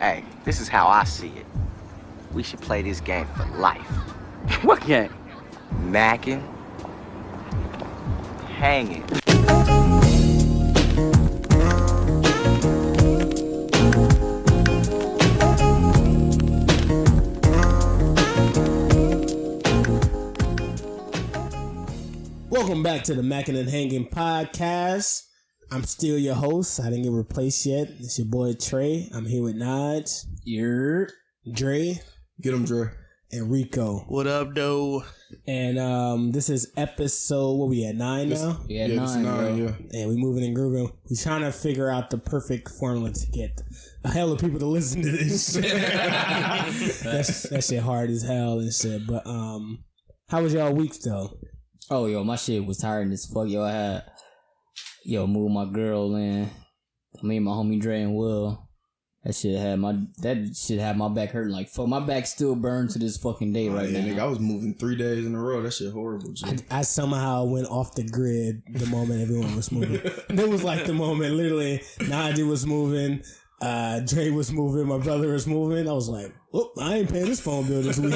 Hey, this is how I see it. We should play this game for life. What game? Mackin Hangin. Welcome back to the Mackin Hangin Podcast. I'm still your host. I didn't get replaced yet. It's your boy Trey. I'm here with Nodge. Dre. Get him, Dre. And Rico. What up, though? And this is episode, what we at, 9 now? Yeah, it's 9, yeah. And we moving and grooving. We trying to figure out the perfect formula to get a hell of people to listen to this shit. that shit hard as hell and shit. But how was y'all weeks though? Oh, yo, my shit was tiring as fuck. Yo, I had, moved my girl in. Me and my homie Dre and Will. That shit had my back hurting like fuck. My back still burned to this fucking day right now. Nigga, I was moving 3 days in a row. That shit horrible, G. I somehow went off the grid the moment everyone was moving. It was like the moment, literally, Nadia was moving, Dre was moving, my brother was moving. I was like, oh, I ain't paying this phone bill this week.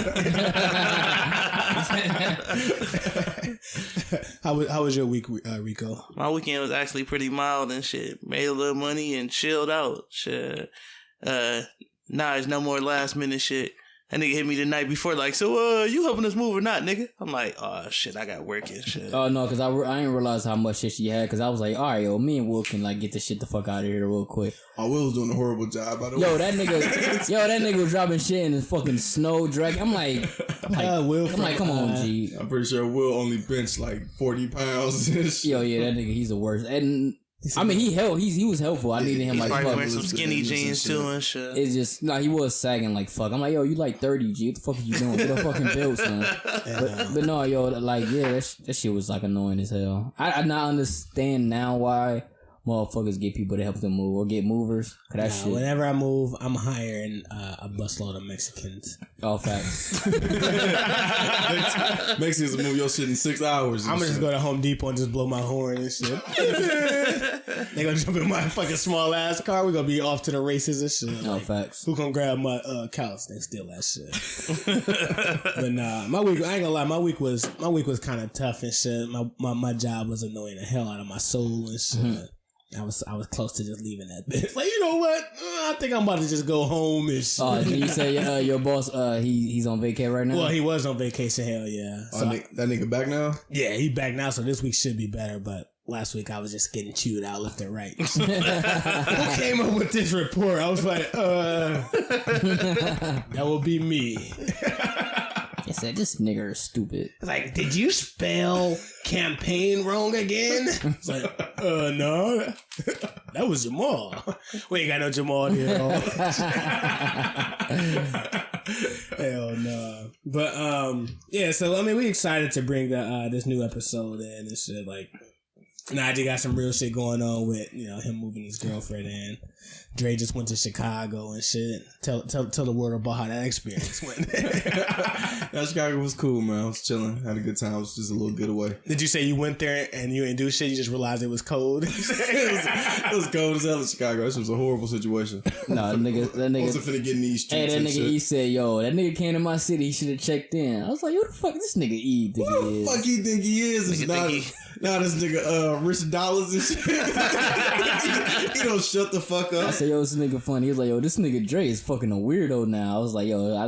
How was your week, Rico? My weekend was actually pretty mild and shit. Made a little money and chilled out. Shit. There's no more last minute shit. That nigga hit me the night before like, so you helping us move or not, nigga? I'm like, oh shit, I got work and shit. Oh no, because I didn't realize how much shit she had. Because I was like, all right, yo, me and Will can like get this shit the fuck out of here real quick. Oh, Will was doing a horrible job, by the way. That nigga was dropping shit in the fucking snow drag. I'm like, come on, G. I'm pretty sure Will only benched like 40 pounds and shit. Yo, yeah, that nigga, he's the worst. And I mean, he was helpful. I needed him like probably fuck. wearing some skinny jeans too and shit. It's just he was sagging like fuck. I'm like, yo, you like 30, G. What the fuck are you doing? Get a fucking belt, son. But no, yo, like yeah, that shit was like annoying as hell. I not understand now why motherfuckers get people to help them move or get movers. Shit. Whenever I move, I'm hiring a busload of Mexicans. All facts. Mexicans will move your shit in 6 hours. I'm gonna just go to Home Depot and just blow my horn and shit. They gonna jump in my fucking small ass car. We gonna be off to the races and shit. All facts. Who gonna grab my couch? They steal that shit. But nah, my week. I ain't gonna lie. My week was kind of tough and shit. My job was annoying the hell out of my soul and shit. Mm-hmm. I was close to just leaving that bitch. Like, you know what? I think I'm about to just go home and shit. Oh, did you say your boss? He's on vacay right now. Well, he was on vacation. Hell yeah. So that nigga back now? Yeah, he back now. So this week should be better. But last week I was just getting chewed out left and right. Who came up with this report? I was like, that will be me. I said, this nigga is stupid. Like, did you spell campaign wrong again? It's like, no. That was Jamal. We ain't got no Jamal here at all. Hell no. But, yeah, so, I mean, we excited to bring this new episode in and shit. Like, Najee got some real shit going on with, him moving his girlfriend in. Dre just went to Chicago and shit. Tell the world about how that experience went. Chicago was cool, man. I was chilling. Had a good time. It was just a little getaway. Did you say you went there and you didn't do shit? You just realized it was cold? it was cold as hell in Chicago. This was a horrible situation. No, that nigga wasn't finna get in these streets. Hey, that nigga, he said, yo, that nigga came to my city. He should have checked in. I was like, who the fuck this nigga E think Who he the is? fuck he think he is? Now this nigga Rich Dollars and shit. He don't shut the fuck up. I said, yo, this nigga funny. He was like, yo, this nigga Dre is fucking a weirdo now. I was like, yo, I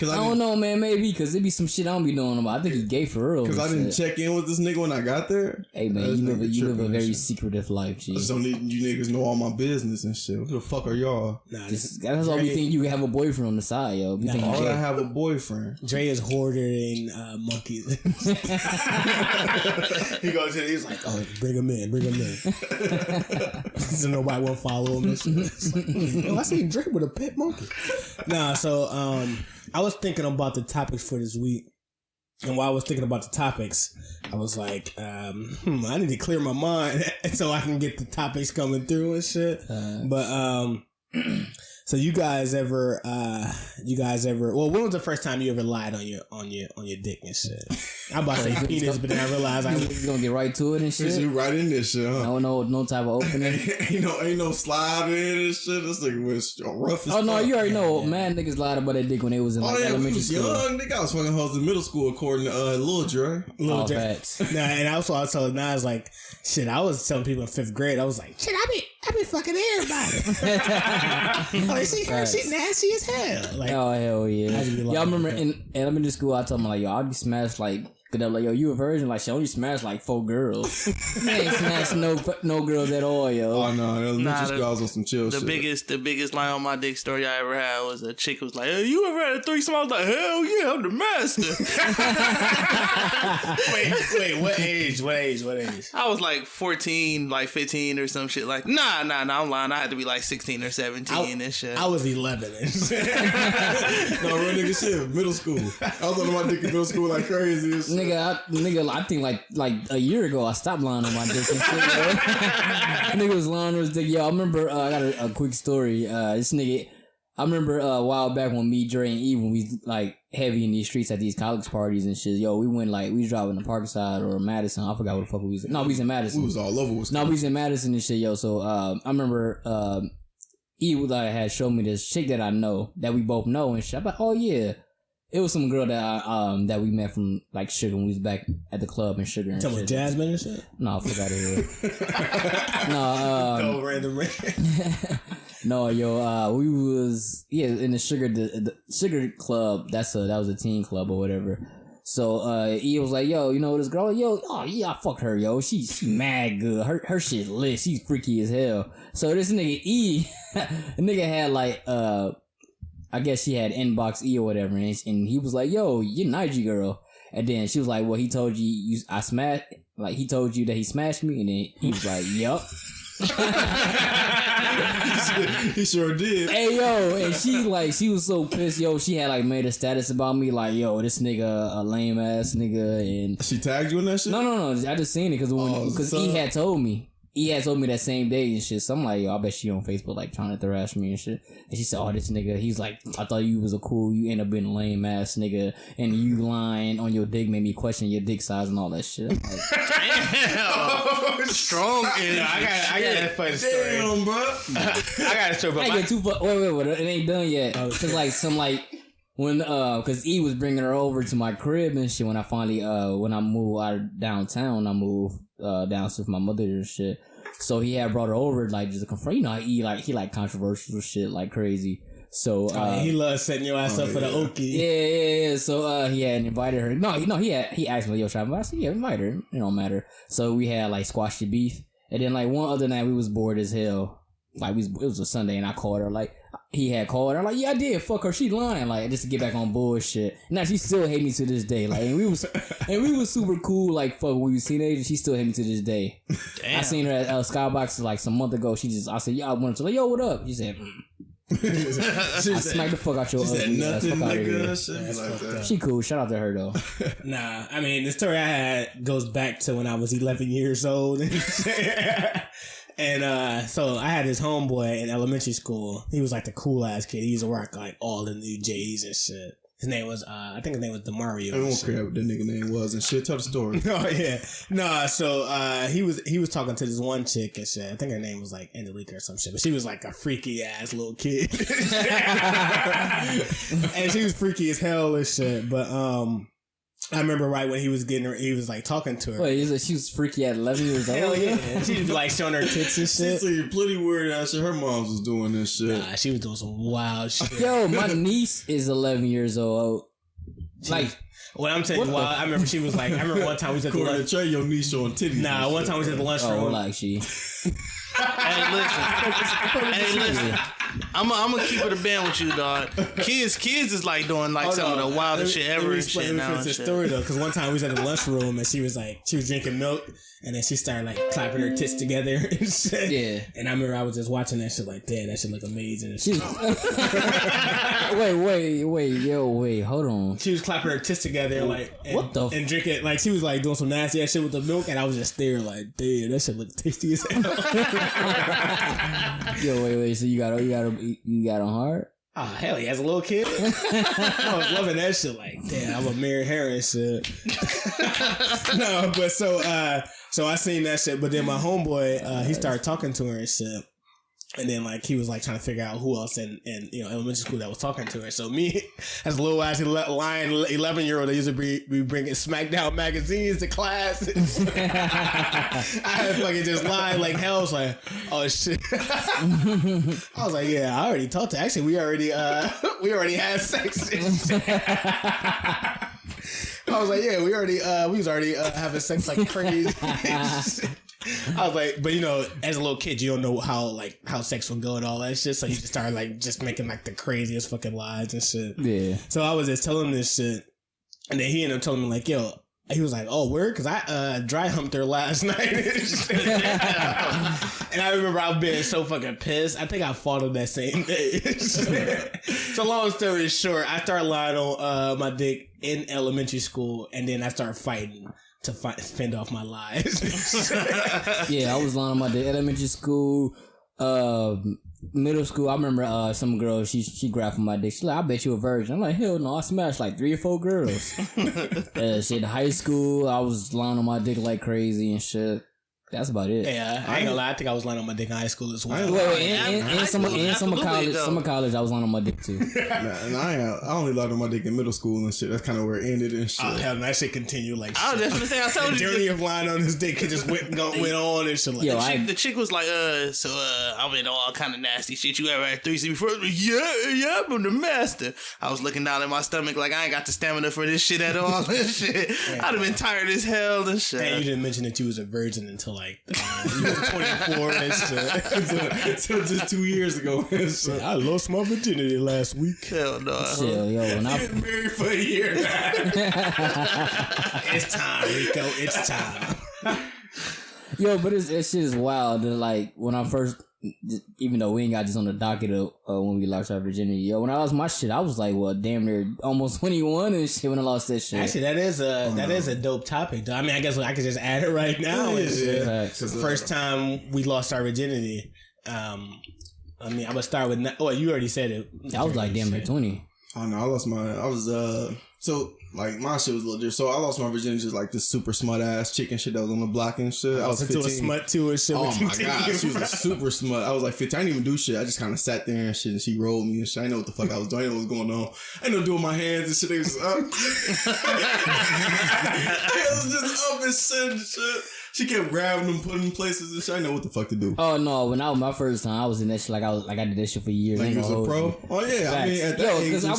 don't know, man. Maybe because there be some shit I don't be knowing about. I think he gay for real. Because I didn't check in with this nigga when I got there. Hey, man, you live a very secretive life, G. I just don't need you niggas know all my business and shit. Who the fuck are y'all? Nah, that's all we think you have a boyfriend on the side, yo. We think I have a boyfriend. Dre is hoarding monkeys. He goes in, he's like, oh, bring him in. So nobody will follow him. Yo, I seen Dre with a pet monkey. Nah, so I was thinking about the topics for this week. And while I was thinking about the topics, I was like, I need to clear my mind so I can get the topics coming through and shit. So you guys ever? Well, when was the first time you ever lied on your dick and shit? I'm about to say penis, but then I realized I was gonna get right to it and shit. You right in this shit, huh? No type of opening. ain't no slide in and shit. This nigga was rough as fuck. Oh no, you already know. Man, niggas lied about their dick when they was in elementary school. Young nigga, I was fucking hoes in middle school according to Lil Dre. Lil Dre. Nah, and also I told Nas like, shit. I was telling people in 5th grade. I was like, shit. I be fucking everybody. She nasty as hell. Like, oh hell yeah. Y'all remember in elementary school? I told them like, yo, I'll be smashed like. Cause they're like, yo, you a virgin? Like, she only smashed like 4 girls. I ain't smashed no girls at all, yo. Oh no, elementary school I was on some chill shit. The biggest line on my dick story I ever had was a chick was like, hey, you ever had a threesome? I was like, hell yeah, I'm the master. Wait, what age? I was like 14, like 15 or some shit. Like, nah, I'm lying. I had to be like 16 or 17 and shit. I was 11. No, real nigga shit, middle school. I was on my dick in middle school like crazy and shit. Nigga, I think like a year ago I stopped lying on my dick and shit, yo. Nigga was lying on his dick. Yo, I remember I got a quick story. This nigga, I remember a while back when me, Dre, and Eve, when we like heavy in these streets at these college parties and shit. Yo, we went like we was driving to Parkside or Madison. I forgot what the fuck we was. No, we was in Madison. We was all over. No, we was in Madison and shit, yo. So I remember Eve like had showed me this chick that I know that we both know and shit. I'm like, oh yeah. It was some girl that that we met from like Sugar when we was back at the club in Sugar and shit. Talking Jasmine and shit? No, fuck out of here. No, random. No, yo, we was in the Sugar club. That was a teen club or whatever. So he was like, yo, you know this girl? Yo, oh yeah, I fucked her, yo. She mad good. Her shit lit. She's freaky as hell. So this nigga E, the nigga had like I guess she had inbox E or whatever, and he was like, yo, you're Nige girl. And then she was like, well, he told you I smashed, like, he told you that he smashed me, and then he was like, yup. He sure did. Hey, yo, and she was so pissed, yo, she had, like, made a status about me, like, yo, this nigga a lame-ass nigga, and... She tagged you in that shit? No, I just seen it, because he had told me. He had told me that same day and shit. So I'm like, yo, I bet she on Facebook like trying to thrash me and shit. And she said, oh, this nigga, he's like, I thought you was a cool, you end up being a lame ass nigga, and you lying on your dick made me question your dick size and all that shit. Like, damn, strong. I got that funny story. Damn, bro. I got a story. But wait, it ain't done yet. Cause like when cause E was bringing her over to my crib and shit when I finally when I moved out of downtown, I moved downstairs with my mother and shit. So he had brought her over like just to confront. You know, he like controversial shit like crazy. So he loves setting your ass up for the okie. Yeah. So he had invited her. No, he asked me, yo, should I invite her? I said, yeah, invite her. It don't matter. So we had like squashed the beef, and then like one other night we was bored as hell. Like it was a Sunday, and I called her. Like he had called her. I'm like, yeah, I did. Fuck her. She lying. Like just to get back on bullshit. Now she still hate me to this day. Like and we was super cool. Like fuck, when we was teenagers. She still hate me to this day. Damn. I seen her at Skybox like some month ago. I said, yeah, I wanted to like, yo, what up? She said. I smacked the fuck out your ugly ass. Fuck out of here. She cool. Shout out to her though. Nah, I mean the story I had goes back to when I was 11 years old. And so I had this homeboy in elementary school. He was like the cool ass kid. He used to rock like all the new J's and shit. His name was I think his name was DeMario. I don't care what that nigga name was and shit. Tell the story. Oh yeah. Nah, so he was talking to this one chick and shit. I think her name was like Angelica or some shit. But she was like a freaky ass little kid. And she was freaky as hell and shit. But I remember right when he was getting her, he was like talking to her. Wait, she was freaky at 11 years old? Hell yeah. She was like showing her tits and shit. She said plenty weird ass shit. Her moms was doing this shit. Nah, she was doing some wild shit. Yo, my niece is 11 years old. Like, when I'm telling you, I remember she was like, I remember one time we was at the lunch. Trey, your niece showing titties. Nah, one time we was at the lunchroom. Oh, like she. Hey, listen. I'm gonna keep it a band with you, dog. Kids is like doing like some of the wildest shit ever and shit now. Let me finish the story though, because one time we was at the lunchroom and she was drinking milk, and then she started like clapping her tits together and shit. Yeah. And I remember I was just watching that shit like, damn, that shit look amazing. And shit. Wait, hold on. She was clapping her tits together, like and drink it. Like she was like doing some nasty ass shit with the milk, and I was just there like, damn, that shit look tasty as hell. Yo, wait. So you got on hard? Oh hell yeah! As a little kid, I was loving that shit. Like, damn, I'm a Mary Harris shit. No, but so I seen that shit. But then my homeboy, he started talking to her and shit. And then, like, he was, like, trying to figure out who else in elementary school that was talking to her. So me, as a little ass lying 11-year-old, I used to be bringing SmackDown magazines to class. I had fucking just lying like hell. I was like, oh, shit. I was like, yeah, I already talked to her. Actually, we already had sex and shit. I was like, yeah, we was already having sex like crazy. I was like, but as a little kid, you don't know how sex will go and all that shit. So you just start like just making like the craziest fucking lies and shit. Yeah. So I was just telling him this shit, and then he ended up telling me like, yo, he was like, oh, word? Because I dry humped her last night. And I remember I was being so fucking pissed. I think I fought him that same day. So long story short, I started lying on my dick in elementary school, and then I started fighting to fend off my lies. Yeah, I was lying on my dick. Elementary school, middle school. I remember some girl, she grabbed my dick. She's like, I bet you a virgin. I'm like, hell no, I smashed like 3 or 4 girls. Shit, in high school, I was lying on my dick like crazy and shit. That's about it. Yeah, I ain't gonna lie. I think I was lying on my dick in high school as well. And some of college, I was lying on my dick too. And I only lied on my dick in middle school and shit. That's kind of where it ended and shit. Oh hell, that shit continued like. I was just gonna say, I told you, the journey of lying on his dick just went on and shit. Like, the chick was like, I'm in all kind of nasty shit. You ever had threesome before? Yeah, I'm the master. I was looking down at my stomach like I ain't got the stamina for this shit at all. And shit, I'd have been tired as hell and shit. And you didn't mention that you was a virgin until like you was 24 and shit. So just 2 years ago. I lost my virginity last week. Hell no. Chill, yo. When I been married for a year. It's time, Rico. It's time. Yo, but that shit is wild. That like when I first, even though we ain't got this on the docket of when we lost our virginity, yo, when I lost my shit, I was like, well, damn near almost 21 and shit when I lost that shit. Actually, that is a dope topic, though. I mean, I guess I could just add it right now. Yeah. The first time we lost our virginity, I mean, I'm gonna start with. You already said it. I was like damn near 20. Oh no, I lost mine. I was so like my shit was a little different. So I lost my virginity just like this super smut ass chick and shit that was on the block and shit. I was 15. Into a smut too and shit. Oh my god, she was a super smut. I was like 15. I didn't even do shit. I just kind of sat there and shit, and she rolled me and shit. I didn't know what the fuck I was doing. I didn't know what was going on. I didn't know doing my hands and shit. It was up. It was just up and shit. She kept grabbing them, putting them in places and shit. I didn't know what the fuck to do. Oh no, when I was my first time, I was in that shit I did that shit for years. Like you was a pro? Oh yeah, facts. I mean at that age, because I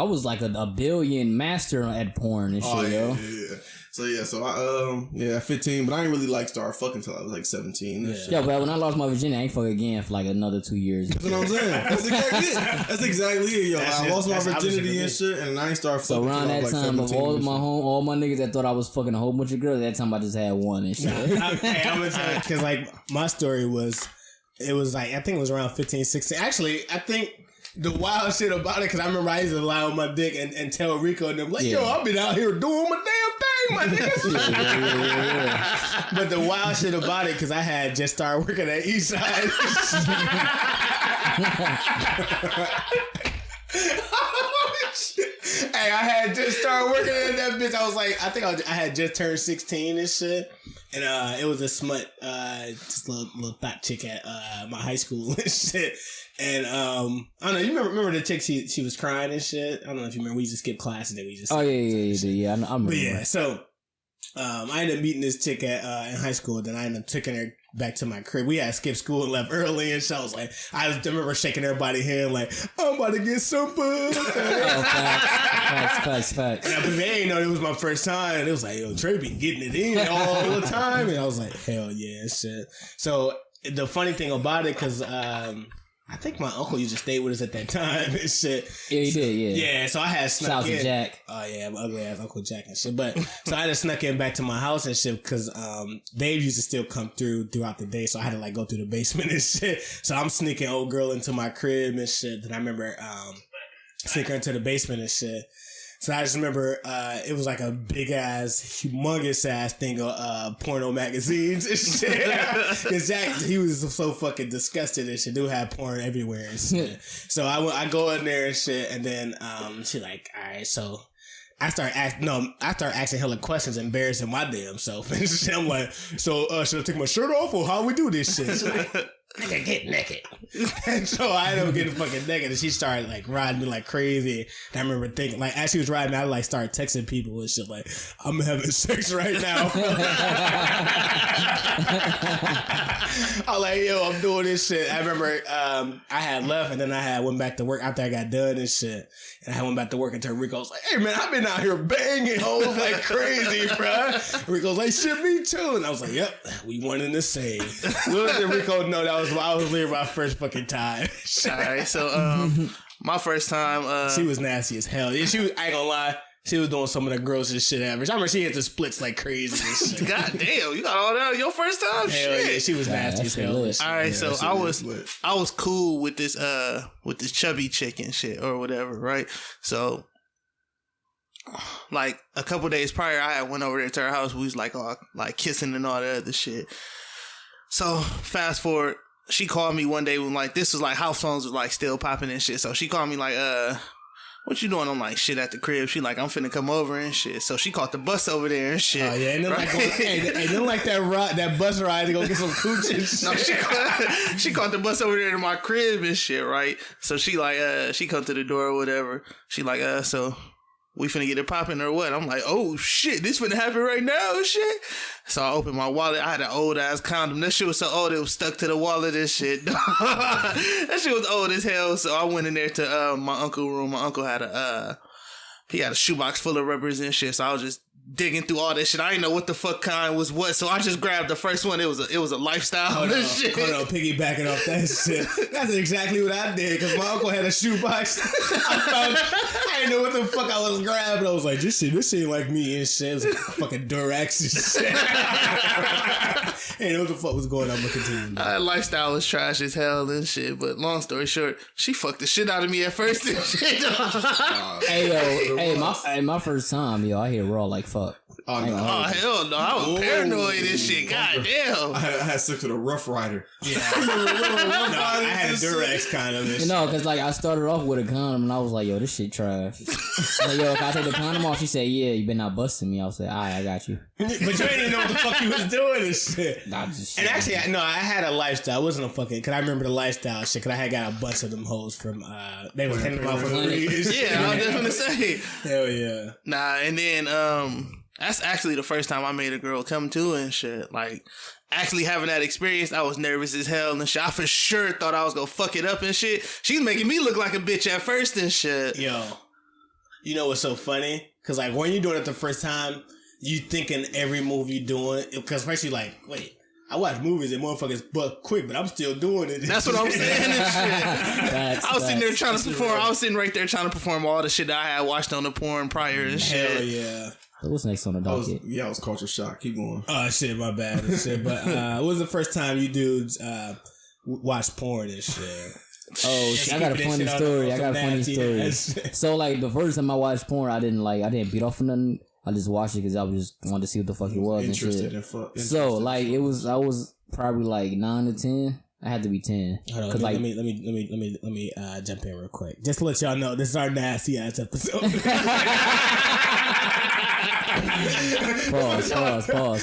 was like a billion master at porn and shit, yo. Yeah. So I 15, but I didn't really like start fucking until I was like 17. Yeah, but when I lost my virginity, I ain't fuck again for like another 2 years. That's what I'm saying. That's exactly it, yo. I lost my virginity and shit, and I ain't started fucking. So around that like time, of all my niggas that thought I was fucking a whole bunch of girls, that time I just had one and shit. I'm gonna tell you, because like my story was, it was like I think it was around 15, 16. Actually, I think. The wild shit about it, because I remember I used to lie on my dick and tell Rico and them, like, yo, I've been out here doing my damn thing, my niggas. But the wild shit about it, because I had just started working at Eastside. Hey, I had just started working at that bitch. I was like, I think I had just turned 16 and shit. And it was a smut, just little thought chick at my high school and shit. And I don't know. You remember the chick? She was crying and shit. I don't know if you remember. We used to skip class and then we just. Oh yeah. I remember. But yeah, so I ended up meeting this chick at in high school. Then I ended up taking her back to my crib. We had skipped school and left early, and so I was like, I remember shaking everybody's hand like, I'm about to get some pussy. Facts. And they ain't know it was my first time. And it was like, yo, Trey be getting it in all the time, and I was like, hell yeah, shit. So the funny thing about it, because I think my uncle used to stay with us at that time and shit. Yeah, he did, yeah. Yeah, so I had snuck Shout out in. to Jack. Oh, yeah, my ugly ass Uncle Jack and shit. But, so I had to snuck in back to my house and shit because Dave used to still come throughout the day. So I had to, like, go through the basement and shit. So I'm sneaking old girl into my crib and shit. Then I remember sneaking her into the basement and shit. So I just remember it was like a big ass, humongous ass thing of porno magazines and shit. Because Jack, he was so fucking disgusted and shit. Dude had porn everywhere and shit. So I go in there and shit, and then she like, all right, so I start asking hella questions, embarrassing my damn self. And shit, I'm like, so should I take my shirt off or how we do this shit? She's like, nigga, get naked. And so I ended up getting fucking naked, and she started like riding me like crazy. And I remember thinking, like, as she was riding me, I like started texting people and shit like, I'm having sex right now. I was like, yo, I'm doing this shit. I remember I had left, and then I went back to work after I got done and shit. And I went back to work until Rico was like, hey man, I've been out here banging hoes like crazy, bruh. Rico's like, shit, me too. And I was like, yep, we one in the same. Little did Rico know I was there my first fucking time. Alright, so my first time she was nasty as hell. Yeah, she was, I ain't gonna lie, she was doing some of the grossest shit ever. I remember she hit the splits like crazy and shit. God damn, you got all that your first time? Hell shit. Yeah, she was nasty as hell. Alright, so I was cool with this chubby chick and shit or whatever, right? So like a couple days prior, I had went over there to her house. We was like all like kissing and all that other shit. So fast forward, she called me one day when like this was like house phones was like still popping and shit. So she called me like, what you doing? I'm like, shit at the crib. She like, I'm finna come over and shit. So she caught the bus over there and shit. Oh yeah, and then right? like that bus ride to go get some cooch and shit. No, she caught the bus over there to my crib and shit, right? So she like, she come to the door or whatever. She like, so we finna get it popping or what? I'm like, oh shit, this finna happen right now and shit. So I opened my wallet. I had an old ass condom. That shit was so old it was stuck to the wallet and shit. That shit was old as hell. So I went in there to my uncle's room. My uncle had he had a shoebox full of rubbers and shit. So I was just digging through all that shit. I didn't know what the fuck kind was what, so I just grabbed the first one. It was a lifestyle. Hold on, shit. Piggybacking off that shit. That's exactly what I did because my uncle had a shoebox. I didn't know what the fuck I was grabbing. I was like, this shit like me and shit. It was like fucking Durex and shit. I didn't know what the fuck was going on. But continue. Lifestyle was trash as hell and shit. But long story short, she fucked the shit out of me at first and shit. My first time, yo, I hit raw like fuck. Oh hell no! I was paranoid and shit. God damn! I had sex with a Rough Rider. Yeah, I had a Durex kind of. You know, because like I started off with a condom and I was like, yo, this shit trash. Like, yo, if I take the condom off, she said, yeah, you been not busting me. I was like, alright, I got you. But you ain't even know what the fuck you was doing and shit. Nah, just and actually, I had a lifestyle. It wasn't a fucking. Cause I remember the lifestyle shit. Cause I had got a bunch of them hoes from. They was handing them out for the Yeah, I was just gonna say. Hell yeah. Nah, and then that's actually the first time I made a girl come to and shit. Like, actually having that experience, I was nervous as hell and shit. I for sure thought I was gonna fuck it up and shit. She was making me look like a bitch at first and shit. Yo, you know what's so funny? Cause like when you're doing it the first time, you thinking every move you doing. Cause first you like, wait. I watch movies and motherfuckers buck quick, but I'm still doing it. That's what I'm saying and shit. I was sitting there trying to perform. I was sitting right there trying to perform all the shit that I had watched on the porn prior and shit. Hell yeah. What's next on the docket? I was culture shock. Keep going. Oh shit, my bad and shit. But what was the first time you dudes watched porn and shit? Oh, I got a funny story. So like the first time I watched porn, I didn't beat off or nothing. I just watched it because I just wanted to see what the fuck it was and shit. So like I was probably like 9 to 10. I had to be 10. Hold on, let me jump in real quick. Just to let y'all know, this is our nasty ass episode. Pause.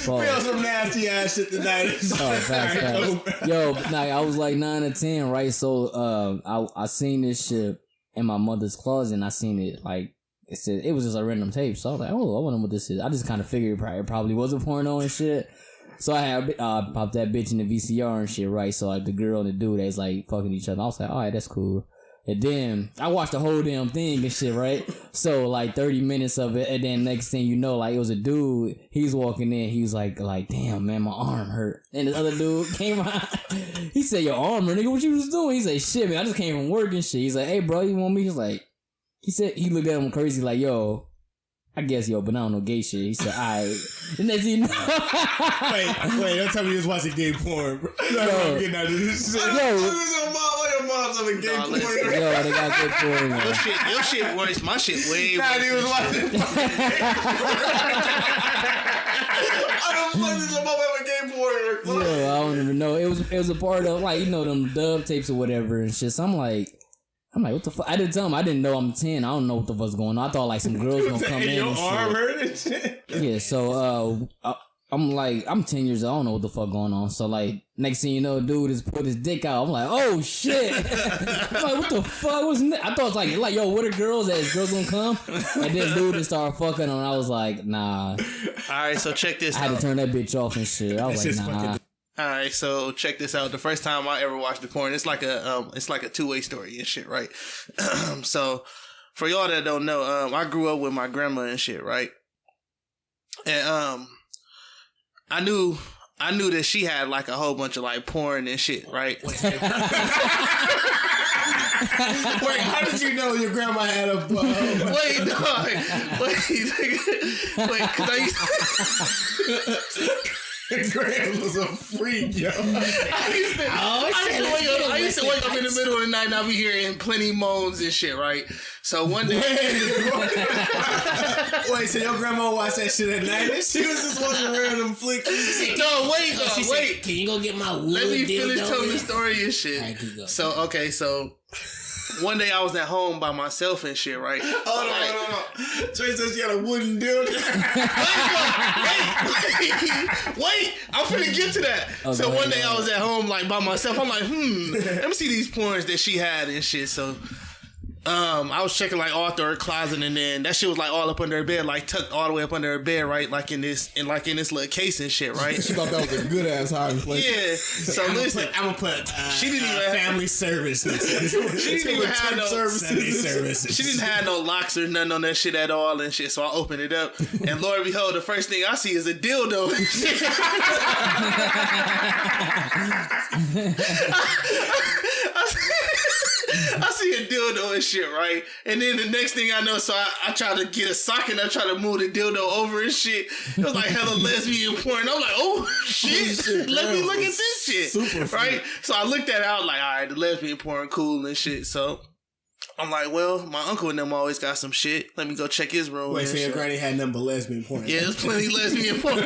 We on some nasty ass shit tonight. Fast. Yo, like I was like 9 or 10, right? So I seen this shit in my mother's closet, and I seen it like it was just a random tape. So I was like, oh, I wonder what this is. I just kind of figured it probably was a porno and shit. So I had popped that bitch in the VCR and shit, right? So like the girl and the dude, they was like fucking each other. I was like, all right, that's cool. And then I watched the whole damn thing and shit, right? So like 30 minutes of it, and then next thing you know, like it was a dude. He's walking in. He was like, damn man, my arm hurt. And the other dude came out. He said, your arm hurt, nigga. What you was doing? He said, shit, man, I just came from work and shit. He's like, hey, bro, you want me? He's like, he looked at him crazy, like, yo. I guess, yo, but I don't know gay shit. He said, alright. And then you know. Wait, don't tell me you was watching gay porn, bro. Yo, I'm getting out of this shit. Yo, was on a gay porn. Yo, they got good porn. Your shit worse. My shit way worse. He was watching. I don't fuck this about a gay porn. Yo, I don't even know. It was a part of like, you know, them dub tapes or whatever and shit. So I'm like, what the fuck? I didn't tell him. I didn't know I'm 10. I don't know what the fuck's going on. I thought like some girls gonna come in Your and arm shit. hurt and shit. Yeah, so I'm like, I'm 10 years old. I don't know what the fuck going on. So like, next thing you know, dude just put his dick out. I'm like, oh shit. I'm like, what the fuck was that? I thought it was like, yo, what are girls at? Is girls gonna come? And then dude just started fucking and I was like, nah. All right, so check this out. I had to turn that bitch off and shit. I was like, nah. All right, so check this out. The first time I ever watched the porn, it's like a two-way story and shit, right? So for y'all that don't know, I grew up with my grandma and shit, right? And I knew that she had like a whole bunch of like porn and shit, right? Wait, how did you know your grandma had a Wait, dog. Wait, because I Grams was a freak, yo. I used to wake up in the middle of the night and I'll be hearing plenty moans and shit, right? So one day... Wait, so your grandma watched that shit at night? She was just watching random flicks. No, wait. Said, can you go get my wood? Let me finish telling the story and shit. Right, so one day I was at home by myself and shit, right? Hold on. Trey said she had a wooden dildo. Wait, I'm finna get to that. Okay, so one day I was at home like by myself. I'm like, let me see these porns that she had and shit. So I was checking like all through her closet and then that shit was like all up under her bed, like tucked all the way up under her bed, right? Like in this little case and shit, right? She thought that was a good ass hiding place. Yeah. So listen, I'm gonna put she didn't even have family services. She didn't even have no services. She didn't have no locks or nothing on that shit at all and shit. So I opened it up and Lord and behold, the first thing I see is a dildo and shit. I see a dildo and shit, right? And then the next thing I know, so I try to get a socket and I try to move the dildo over and shit. It was like hella lesbian porn. I'm like, oh shit, let me look at this shit. Super right? So I looked at it, I was like, all right, the lesbian porn cool and shit. So I'm like, well, my uncle and them always got some shit. Let me go check his room. Wait, so your granny had nothing but lesbian porn? Yeah, there's plenty lesbian porn.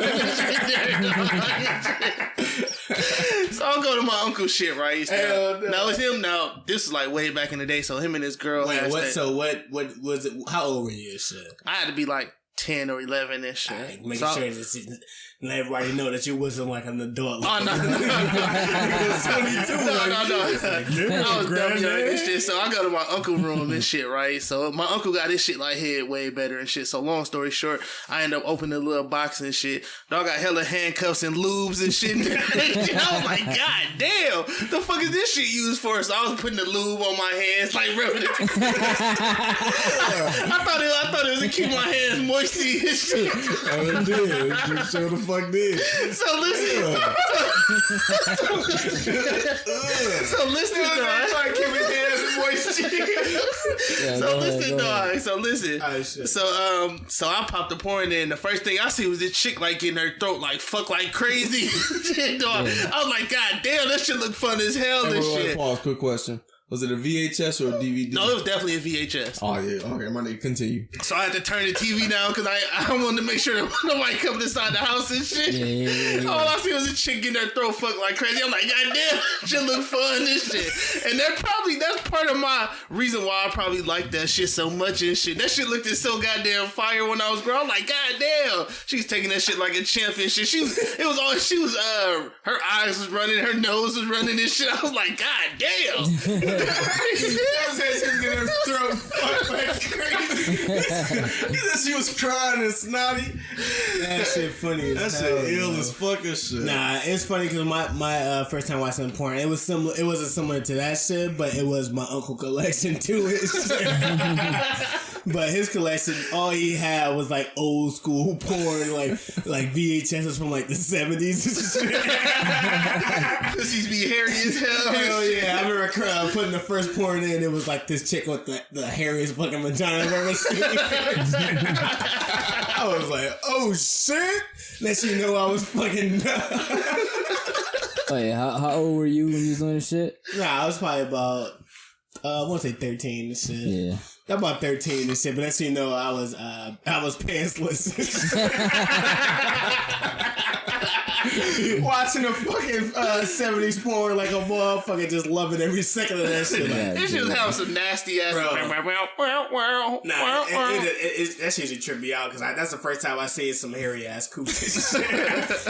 So I'll go to my uncle's shit, right? Now it's him. Now this is like way back in the day. So him and his girl. Wait, what? So what was it? How old were you? Shit, I had to be like 10 or 11 and shit. Right, making sure that let everybody know that you wasn't like an adult. Oh, no. No. I was dumb young and shit. So I go to my uncle's room and shit, right? So my uncle got his shit like head way better and shit. So long story short, I end up opening a little box and shit. Dog got hella handcuffs and lubes and shit. I was like, God damn, the fuck is this shit used for? So I was putting the lube on my hands, like rubbing it. I thought it was to keep my hands moisty and shit. Oh, it did. It sure the fuck did. So listen. So listen, dog. Trying to keep his hands moist. So listen. So I popped the porn in. The first thing I see was this chick like in her throat, like fuck like crazy. Dog. I was like, God damn, that shit look fun as hell. Hey, This shit. Pause. Quick question. Was it a VHS or a DVD? No, it was definitely a VHS. Oh, yeah. Okay, my nigga, continue. So I had to turn the TV down because I wanted to make sure that nobody come inside the house and shit. Yeah. All I see was a chick getting her throat fucked like crazy. I'm like, God damn, shit look fun and shit. And that's part of my reason why I probably like that shit so much and shit. That shit looked so goddamn fire when I was growing. I'm like, God damn, she's taking that shit like a champ and shit. Her eyes was running, her nose was running and shit. I was like, God damn. That was getting her throat fucked like crazy. He said she was crying and snotty. That shit funny as That hell. shit ill as fucking shit. Nah, it's funny because my first time watching porn, it was similar. It wasn't similar to that shit, but it was my uncle collection to it. But his collection, all he had was like old school porn, like VHSs from like the 70s. Pussies be hairy as hell. Hell yeah! I remember putting the first porn in. It was like this chick with the hairiest fucking vagina I've ever seen. I was like, oh shit! Let you know I was fucking. Wait, how old were you when you was doing this shit? Nah, I was probably about I want to say 13 and shit. Yeah. About 13 and shit, but that's you know I was pantsless. Watching the fucking 70s porn like a motherfucker, just loving every second of that shit. Yeah, It just have some nasty ass. Nah, that shit should trip me out because that's the first time I seen some hairy ass coochies.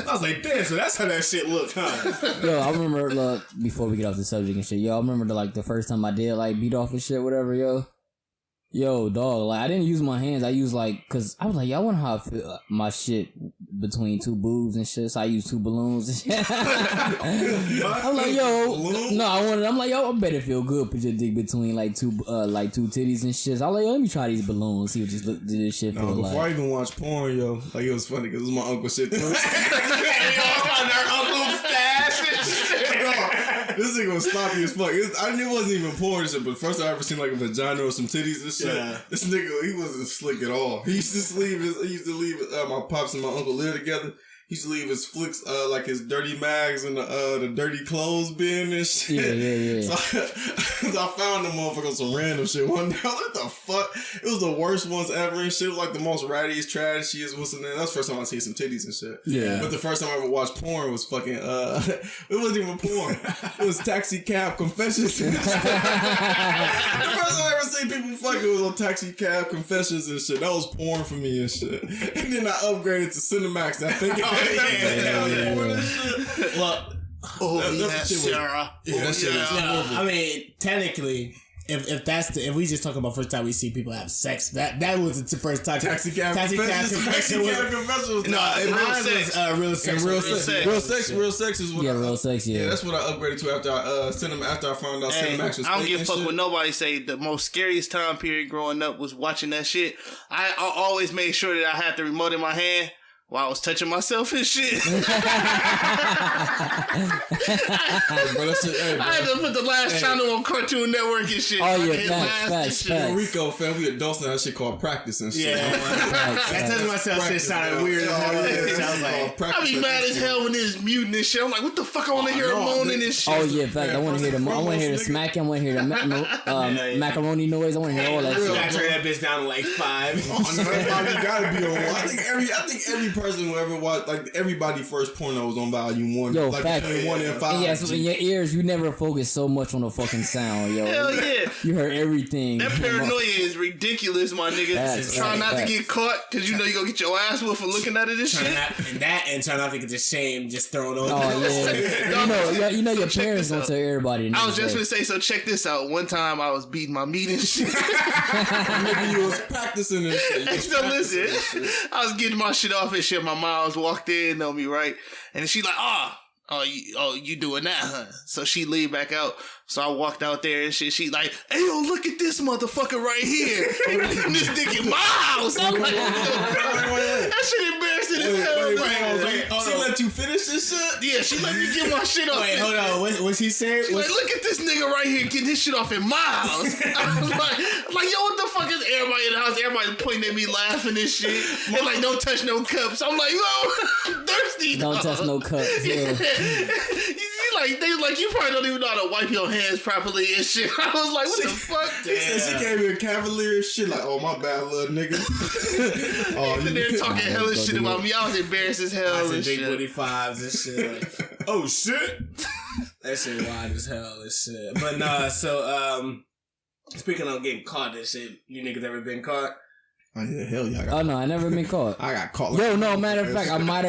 I was like, damn, so that's how that shit looked, huh? Yo, I remember, look, before we get off the subject and shit, yo, I remember the first time I did like beat off and shit, whatever, yo. Yo, dog, like I didn't use my hands. I used cause I was like, yeah, I wonder how I feel my shit between two boobs and shit. So I used 2 balloons and shit. I'm like, yo, I'm like, yo, I bet it feel good. Put your dick between two titties and shit. So I'm like, yo, let me try these balloons. See what this shit feel like. Before I even watched porn, yo, like it was funny because it was my uncle's shit. Their uncle's stash and shit. This nigga was sloppy as fuck. It wasn't even porn shit, but first I ever seen like a vagina or some titties and shit. Yeah. This nigga, he wasn't slick at all. He used to leave my pops and my uncle live together. He used to leave his flicks, like his dirty mags in the dirty clothes bin and shit. Yeah. So I found the motherfucker some random shit one day. I was like, what the fuck? It was the worst ones ever and shit. It was like the most rattiest, trashiest, what's in there. That was the first time I seen some titties and shit. Yeah. But the first time I ever watched porn was fucking, it wasn't even porn. It was Taxi Cab Confessions. The first time I ever seen people fucking was on Taxi Cab Confessions and shit. That was porn for me and shit. And then I upgraded to Cinemax. I think Well, that shit was horrible. I mean, technically, if we just talk about first time we see people have sex, that was the first time. Taxi Cab Confessions was real sex. Real sex is what real sex. Yeah, that's what I upgraded to after I found out Cinemax was. I don't give a fuck what nobody say. The most scariest time period growing up was watching that shit. I always made sure that I had the remote in my hand while I was touching myself and shit. I had to put the last channel on Cartoon Network and shit. Oh yeah, facts. In Rico, fam, we adults now. That shit called practice and shit. Yeah, I touching myself shit sounded weird. I be mad as hell when there's muting and shit. I'm like, what the fuck? I want to hear him moaning and shit. Oh yeah, fact. I want to hear the smacking. I want to hear the macaroni noise. I want to hear all that shit. I turned that bitch down to like 5. Oh, no, you gotta be on one. I think every person who ever watched, like everybody first porno was on volume 1. Yo, like fact. 1 and 5. Yeah, so in your ears, you never focus so much on the fucking sound, yo. Hell yeah. You heard everything. That paranoia is ridiculous, my nigga. Try not to get caught because you know you gonna get your ass whooped for looking at it and shit. And try not to get the shame just thrown on. Oh yeah. You know your parents gonna tell everybody. I was just gonna say, so check this out. One time I was beating my meat and shit. Maybe you was practicing and shit. So listen, I was getting my shit off and shit. My mom's walked in on me, right? And she like, you doing that, huh? So she leave back out. So I walked out there and shit. She like, hey, yo, look at this motherfucker right here. This dick in my house. I'm like, that shit embarrassing as hell. She let you finish this shit? Yeah, she let me get my shit off. Wait, hold on. What she said? She like, look at this nigga right here getting his shit off in my house. I was like, yo, what the fuck is everybody in the house? Everybody pointing at me laughing and shit. And like, don't touch no cups. I'm like, yo, I'm thirsty. Don't touch no cups. Yeah. They like, you probably don't even know how to wipe your hands properly and shit. I was like, what the fuck? She came in cavalier shit like, oh, my bad, little nigga. And they're talking hella shit about me. I was embarrassed as hell and big shit. booty 5s and shit. Like, oh, shit. That shit wild as hell and shit. But nah, so, speaking of getting caught and shit, you niggas ever been caught? Oh yeah, hell yeah. Oh no, I never been caught. I got caught. Yo, no, matter of fact, I might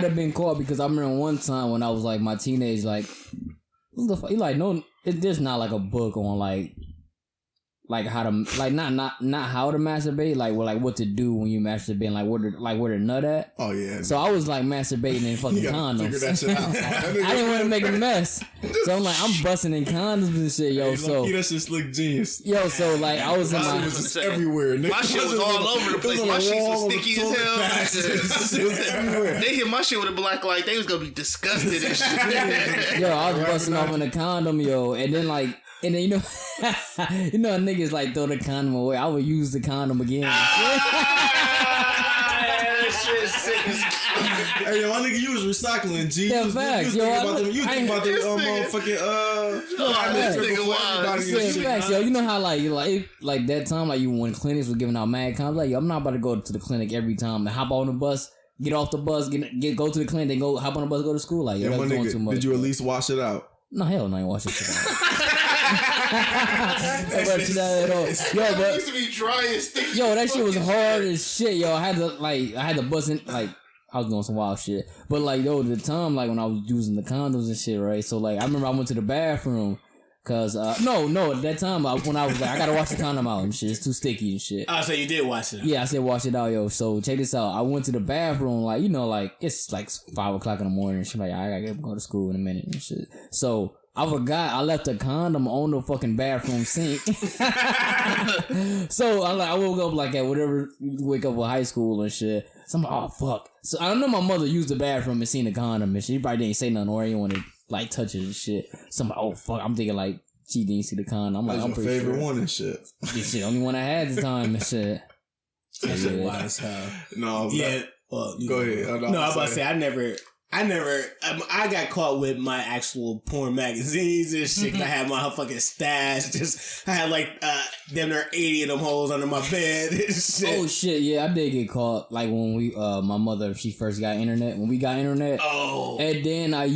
have been caught because I remember one time when I was like my teenage, like, what the fuck? You like, no, there's not like a book on like how to, like not how to masturbate, like what to do when you masturbate, like where to nut at. Oh yeah. So I was like masturbating in fucking condoms. Figure that shit out. I didn't want to make a mess, so I'm like, I'm busting in condoms and shit, yo. Hey, so that shit's look genius. Yo, so like I was in my shit was just everywhere. My shit was all over the place. My shit was sticky as hell. They hit my shit with a black light. They was gonna be disgusted and shit. Yo, I was busting off in a condom, yo, and then you know, niggas like throw the condom away. I would use the condom again. shit sick as Hey, yo, my nigga, you was recycling, G. Yeah, You was facts, thinking yo, about them. You was thinking about the this nigga- motherfucking this nigga for wild. everybody and Yeah, shit. facts, yo. You know how like that time, like you when clinics were giving out mad condoms, like yo, I'm not about to go to the clinic every time and hop on the bus, get off the bus, go to the clinic, then go hop on the bus, go to school. Like yo, Yeah, that's my doing nigga, too much. did you at least wash it out? No, hell no, I ain't watching shit. But It used to be dry and sticky. yo, that shit was hard as shit, yo. I had to bust in, like, I was doing some wild shit. But, like, yo, the time, like, when I was using the condoms and shit, right? So, like, I remember I went to the bathroom, cause, no, at that time, when I was like, I gotta wash the condom out and shit. It's too sticky and shit. Oh, so you did wash it. Yeah, I said wash it out, yo. So, check this out. I went to the bathroom, like, you know, like, it's like 5 o'clock in the morning and shit. Like, I gotta go to school in a minute and shit. So, I forgot I left the condom on the fucking bathroom sink. So I woke up like at whatever you wake up with high school and shit. So I'm like, oh fuck. So I know my mother used the bathroom and seen the condom and shit. She probably didn't say nothing or didn't want to like touch it and shit. So I'm like, oh fuck. I'm thinking like she didn't see the condom. I'm like, That's I'm your pretty favorite sure. one and shit. This shit, only one I had at the time and shit. That shit wild as hell. No, Yeah. Well, Go ahead. No, I was about to say I got caught with my actual porn magazines and shit. 'Cause I had my fucking stash. I had like damn near 80 of them holes under my bed and shit. Oh shit, yeah, I did get caught. Like when we, my mother, she first got internet. When we got internet, and then I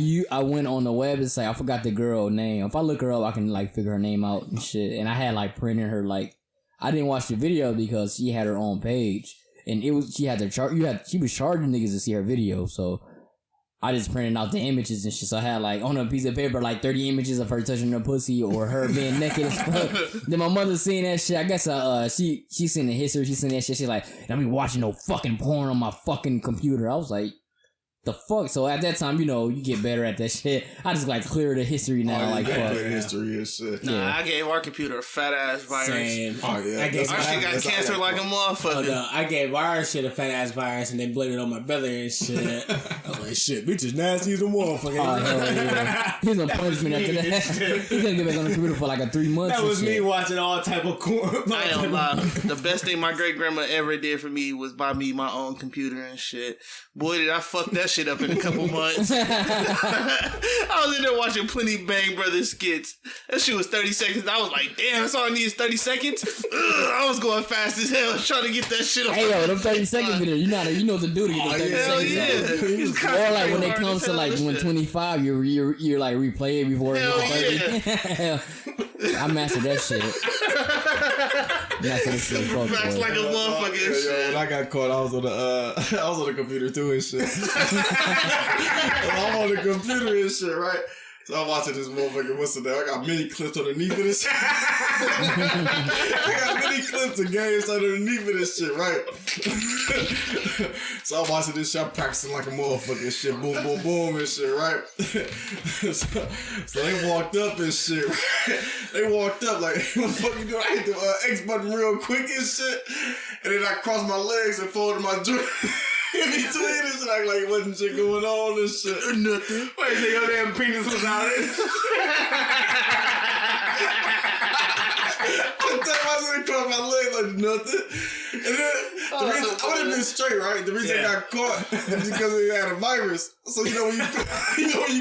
went on the website. I forgot the girl name. If I look her up, I can like figure her name out and shit. And I had like printed her like, I didn't watch the video because she had her own page, and it was she had to charge. She was charging niggas to see her video, so. I just printed out the images and shit. So I had like on a piece of paper like 30 images of her touching her pussy or her being naked as fuck. Then my mother seen that shit. I guess she seen the history. She seen that shit. She's like, I be watching no fucking porn on my fucking computer. I was like, the fuck? So at that time, you know, you get better at that shit. I just like clear the history now. Like fuck. history and shit. Nah, I gave our computer a fat ass virus. Same. Oh yeah, I guess Our shit got cancer like a motherfucker. No, I gave our shit a fat ass virus and they blamed it on my brother and shit. I was like, shit, bitch is nasty as a motherfucker. Oh, hell yeah. He's gonna punish me after that. He's gonna get back on the computer for like a 3 months. That and was shit. me watching all type of corn. I ain't lie. The best thing my great grandma ever did for me was buy me my own computer and shit. Boy, did I fuck that shit up in a couple months. I was in there watching plenty Bang Brothers skits. That shit was 30 seconds. I was like, damn, that's all I need is 30 seconds. I was going fast as hell trying to get that shit off. Hey yo, them 30-second video, you know what to do to get them 30 Hell seconds. yeah. Or like when it Hard comes as to hell like and when shit. 25, you're like replay it before it Hell gets 30. I mastered that shit. Mastered that shit. Fuck, Facts boy. like a motherfucker and Yo, shit. when I got caught, I was on the computer too and shit. I'm on the computer and shit, right? So I'm watching this motherfucker. What's the name? I got mini clips underneath of this. I got mini clips of games underneath of this shit, right? So I'm watching this shit. I'm practicing like a motherfucker and shit. Boom, boom, boom and shit, right? so they walked up and shit. Right? They walked up like, what the fuck you doing? I hit the X button real quick and shit. And then I crossed my legs and folded my joint. In between this, act like wasn't shit going on and shit. Nothing. Wait, so your damn penis was out there? I crossed my legs like nothing. And then the reason I would have been straight, right? The reason I got caught is because it had a virus. So you know when you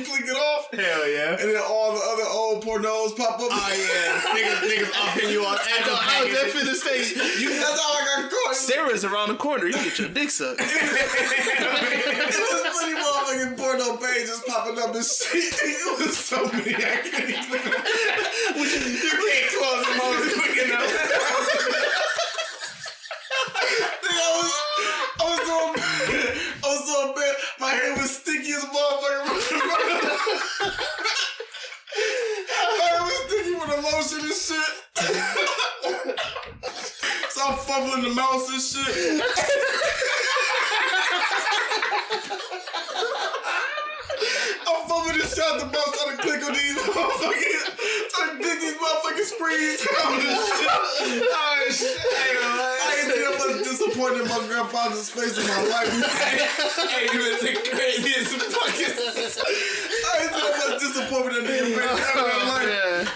click it off, Hell yeah. and then all the other old pornos pop up. Oh yeah, niggas offing you on I was just finna say, That's how I got caught. Sarah's around the corner. You get your dick sucked. It was plenty motherfucking porno pages popping up and shit. It was so many. I couldn't even click them. You can't close them all quick enough. I was so bad. My hair was sticky as a motherfucker. My hair was sticky with the lotion and shit. So I'm fumbling the mouse and shit. I'm fumbling this shit out the mouse trying to click on these motherfuckers. Trying to click these motherfucking screens. Oh shit. I ain't been much disappointed in my grandfather's face in my life. Hey, you was the craziest fucking. I ain't been much disappointment in that nigga face ever in my life.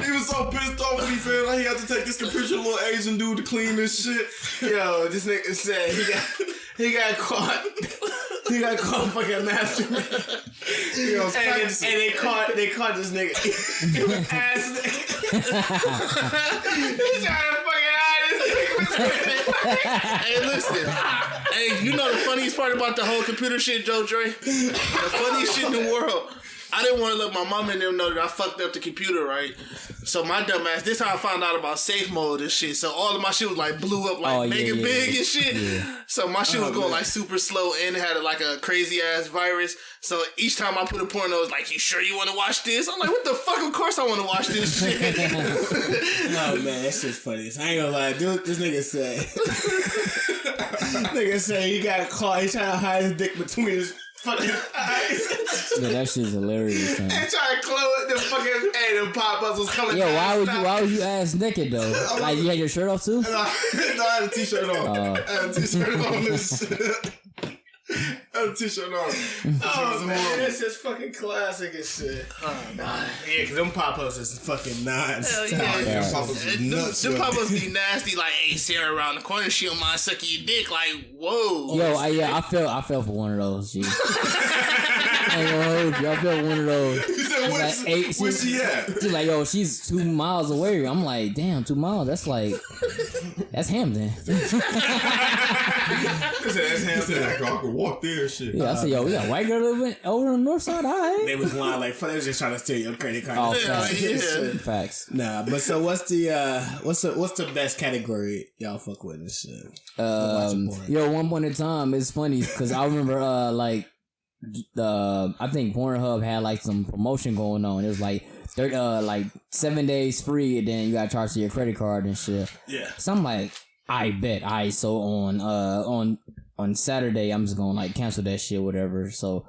He was so pissed off when he found out he had to take this computer to a little Asian dude to clean this shit. Yo, this nigga said He got caught. He got caught fucking masturbating. And they caught this nigga. Ass nigga. He's trying to fucking hide this nigga. Hey, listen. Hey, you know the funniest part about the whole computer shit, Joe Dre? The funniest shit in the world. I didn't want to let my mom and them know that I fucked up the computer, right? So my dumb ass, this how I found out about safe mode and shit. So all of my shit was like blew up like mega big and shit. Yeah. So my shit was going like super slow and had like a crazy ass virus. So each time I put a porno, it was like, you sure you want to watch this? I'm like, what the fuck? Of course I want to watch this shit. Oh man, that shit's funny. I ain't gonna lie, dude. This nigga said he got caught. He trying to hide his dick between his fucking eyes. Yeah, that shit's hilarious. Man. And trying to close the fucking the pop-ups was coming. Yo, why would you ass naked though? Like you had your shirt off too? No, I had a t-shirt on. I had a t-shirt on this shit. I had a t-shirt on. Oh man, this is fucking classic and shit. Oh man, yeah, cause them pop-ups is fucking nuts. Hell yeah, Them pop-ups is nuts. Them pop-ups be nasty. Like, hey, Sarah around the corner, she don't mind sucking your dick. Like, whoa. Yo, I fell for one of those. G. I ain't gonna hold you. I fell for one of those. Where's she at? She's like, yo, she's 2 miles away. I'm like, damn, 2 miles. That's Hampton. That's Hampton. I could walk there and shit. Yeah, I said, yo, we got a white girl living over on the north side. All right. They was lying like, they was just trying to steal your credit card. Oh, facts. Facts. Nah, but so what's the best category y'all fuck with this shit? Yo, one point in time, it's funny because I remember I think Pornhub had like some promotion going on. It was like 7 days free, and then you got charged to your credit card and shit. Yeah. So I'm like, I bet. So on Saturday, I'm just gonna like cancel that shit, whatever. So,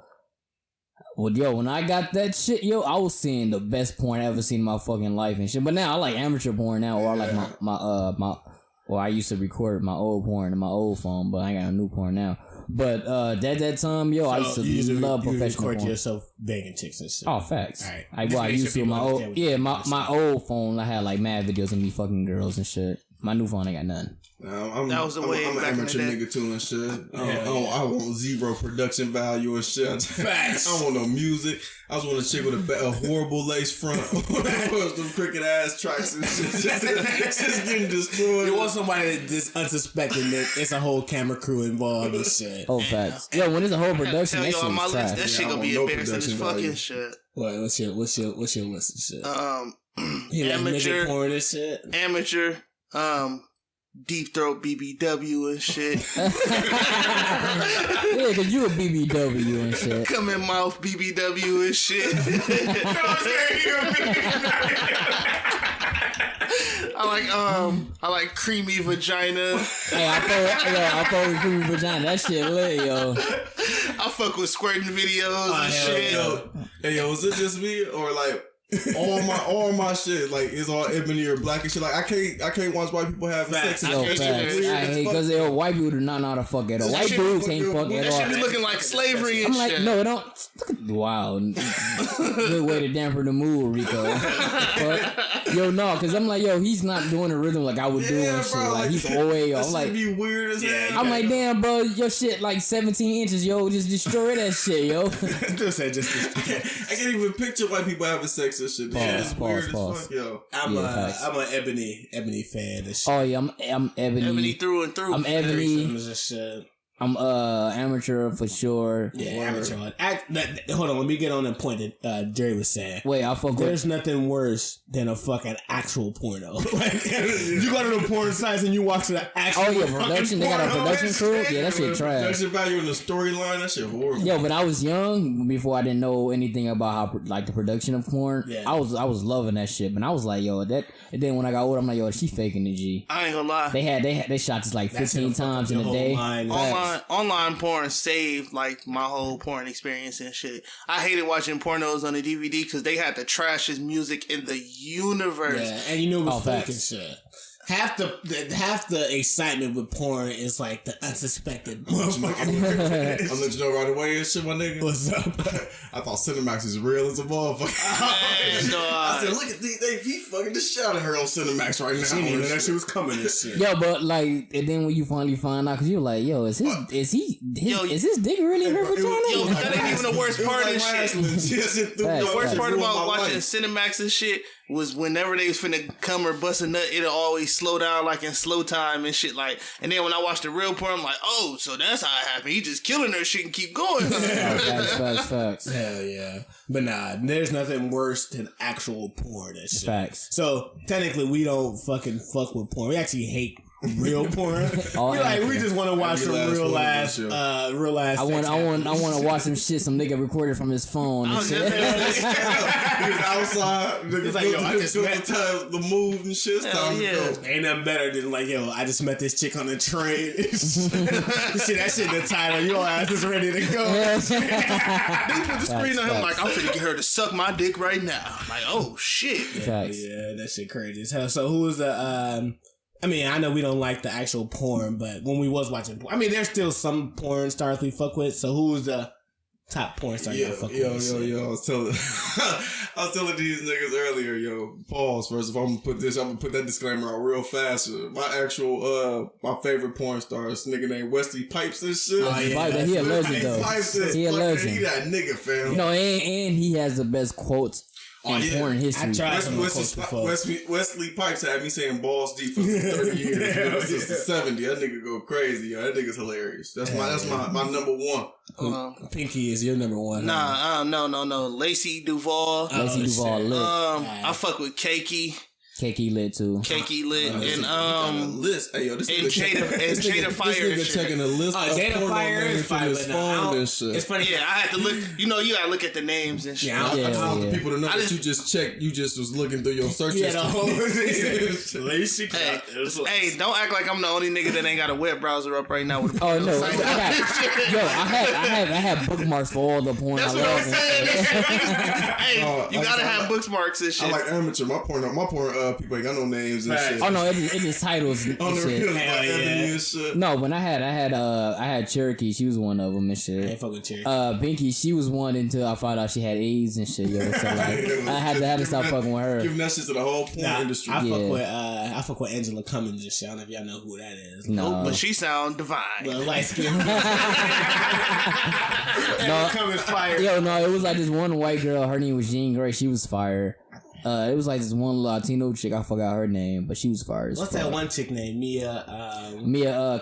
when I got that shit, I was seeing the best porn I ever seen in my fucking life and shit. But now I like amateur porn now, or I like my I used to record my old porn in my old phone, but I ain't got a new porn now. But that time, I used to love professional porn. Yourself banging chicks and shit. Oh, facts. Right. I used to my old my old phone. I had like mad videos of me fucking girls and shit. My new phone ain't got nothing. That was the way I'm an amateur nigga too and shit. I want zero production value and shit. Facts. I don't want no music. I just want a chick with a horrible lace front. Some crooked ass tracks and shit. Just getting destroyed. You want somebody that's unsuspecting that it's a whole camera crew involved and shit. Oh, facts. Yo, when it's a whole production, that shit on my list, that shit gonna be embarrassing as fucking shit. What? What's your list of shit? Amateur like porn and shit. Amateur. Deep throat BBW and shit. Yeah, cause you a BBW and shit. Come in mouth BBW and shit. I like creamy vagina. Hey, I fuck with creamy vagina. That shit lit, yo. I fuck with squirting videos and shit. Hey, yo, is it just me or like? all my shit like is all ebony or black and shit. Like I can't watch white people having sex. Yo, facts. I hate because white people do not know how to fuck at all. White dudes can't fuck at all. That shit be looking like slavery and shit. I'm like, no, it don't. Wow, good way to dampen the mood, Rico. Yo, no, because I'm like, yo, he's not doing the rhythm like I would do and shit. Bro, like he's always. I'm like, be weird as hell. I'm like, damn, bro, your shit like 17 inches, yo, just destroy that shit, yo. I can't even picture white people having sex. Shit. Pause. Fuck, yo. I'm an ebony fan. This shit. Oh yeah, I'm ebony. Ebony through and through. I'm ebony. Shit. I'm amateur for sure. Yeah, amateur. Hold on, let me get on the point that Jerry was saying. Wait, there's nothing worse than a fucking actual porno. Like, you go to the porn sites and you watch the actual. Oh yeah, production. They got a production crew. Yeah, that shit trash. Production value in the storyline. That shit horrible. Yo, but I was young before I didn't know anything about how like the production of porn. Yeah. I was loving that shit, but I was like, yo, that. And then when I got older, I'm like, yo, she faking the G. I ain't gonna lie. They shot this like 15 times in a day. Online porn saved like my whole porn experience and shit. I hated watching pornos on the DVD because they had the trashiest music in the universe. Yeah, and you know it was fake and shit. half the excitement with porn is like the unsuspected motherfucker. I'll let you know right away and shit, my nigga. What's up? I thought Cinemax is real as a motherfucker. I said, look at he fucking the shit out of her on Cinemax right now. She didn't even know that shit was coming and shit. Yo, but like, and then when you finally find out, cause you're like, yo, is his dick really in her vagina? Yo, that ain't even the worst part of this shit. The worst part about watching Cinemax and shit was whenever they was finna come or bust a nut, it'll always slow down like in slow time and shit. Like, and then when I watch the real porn, I'm like, oh, so that's how it happened. He just killing her shit and keep going. Facts. Hell yeah. But nah, there's nothing worse than actual porn and shit. Facts. So technically we don't fucking fuck with porn. We actually hate real porn. We just want to watch some real ass. I want to watch some shit some nigga recorded from his phone and shit. He was outside. Nigga, like, yo, I just met the move and shit. Time to go. Ain't nothing better than like, yo, I just met this chick on the train. That shit in the title. Your ass is ready to go. They put the screen on him like, I'm finna get her to suck my dick right now. I'm like, oh shit. Yeah, that shit crazy as hell. So who was the I mean, I know we don't like the actual porn, but when we was watching porn, I mean, there's still some porn stars we fuck with. So who was the top porn star you fuck with? Yo, I was telling these niggas earlier, yo, pause first. If I'm gonna put that disclaimer out real fast. My actual, my favorite porn star is this nigga named Wesley Pipes and shit. Oh, yeah. He a legend, though. He a legend. He that nigga, fam. No, and he has the best quotes in porn history. I tried some quotes before. Wesley Pipes had me saying balls deep for 30 years. Since the 70s. That nigga go crazy. Yo. That nigga's hilarious. That's my number one. Pinky is your number one. Nah, no. Lacey Duvall. Lit. I fuck with Keiki. Keiki lit too. Keiki lit and list. Hey, yo, this and Jada Fire. This nigga checking a list. Jada Fire is fire. It's funny. Yeah, I had to look. You know, you gotta look at the names and shit. Yeah, I want people to know that you just checked. You just was looking through your search history. Hey, don't act like I'm the only nigga that ain't got a web browser up right now. With I have bookmarks for all the porn. That's what I'm saying. Hey, you gotta have bookmarks and shit. I like amateur. My porn people ain't got no names and shit. Oh no, it just titles and shit. No, when I had Cherokee, she was one of them and shit. I ain't fucking Cherokee. Pinky, she was one until I found out she had AIDS and shit. Yo, so like, I had to stop fucking with her. Giving that shit to the whole porn industry. I fuck with Angela Cummins and shit. I don't know if y'all know who that is. No, but she sound divine. Well, light skin. Cummins fire. Yo, no, it was like this one white girl. Her name was Jean Grey. She was fire. It was like this one Latino chick. I forgot her name, but she was fire. What's that one chick named? Mia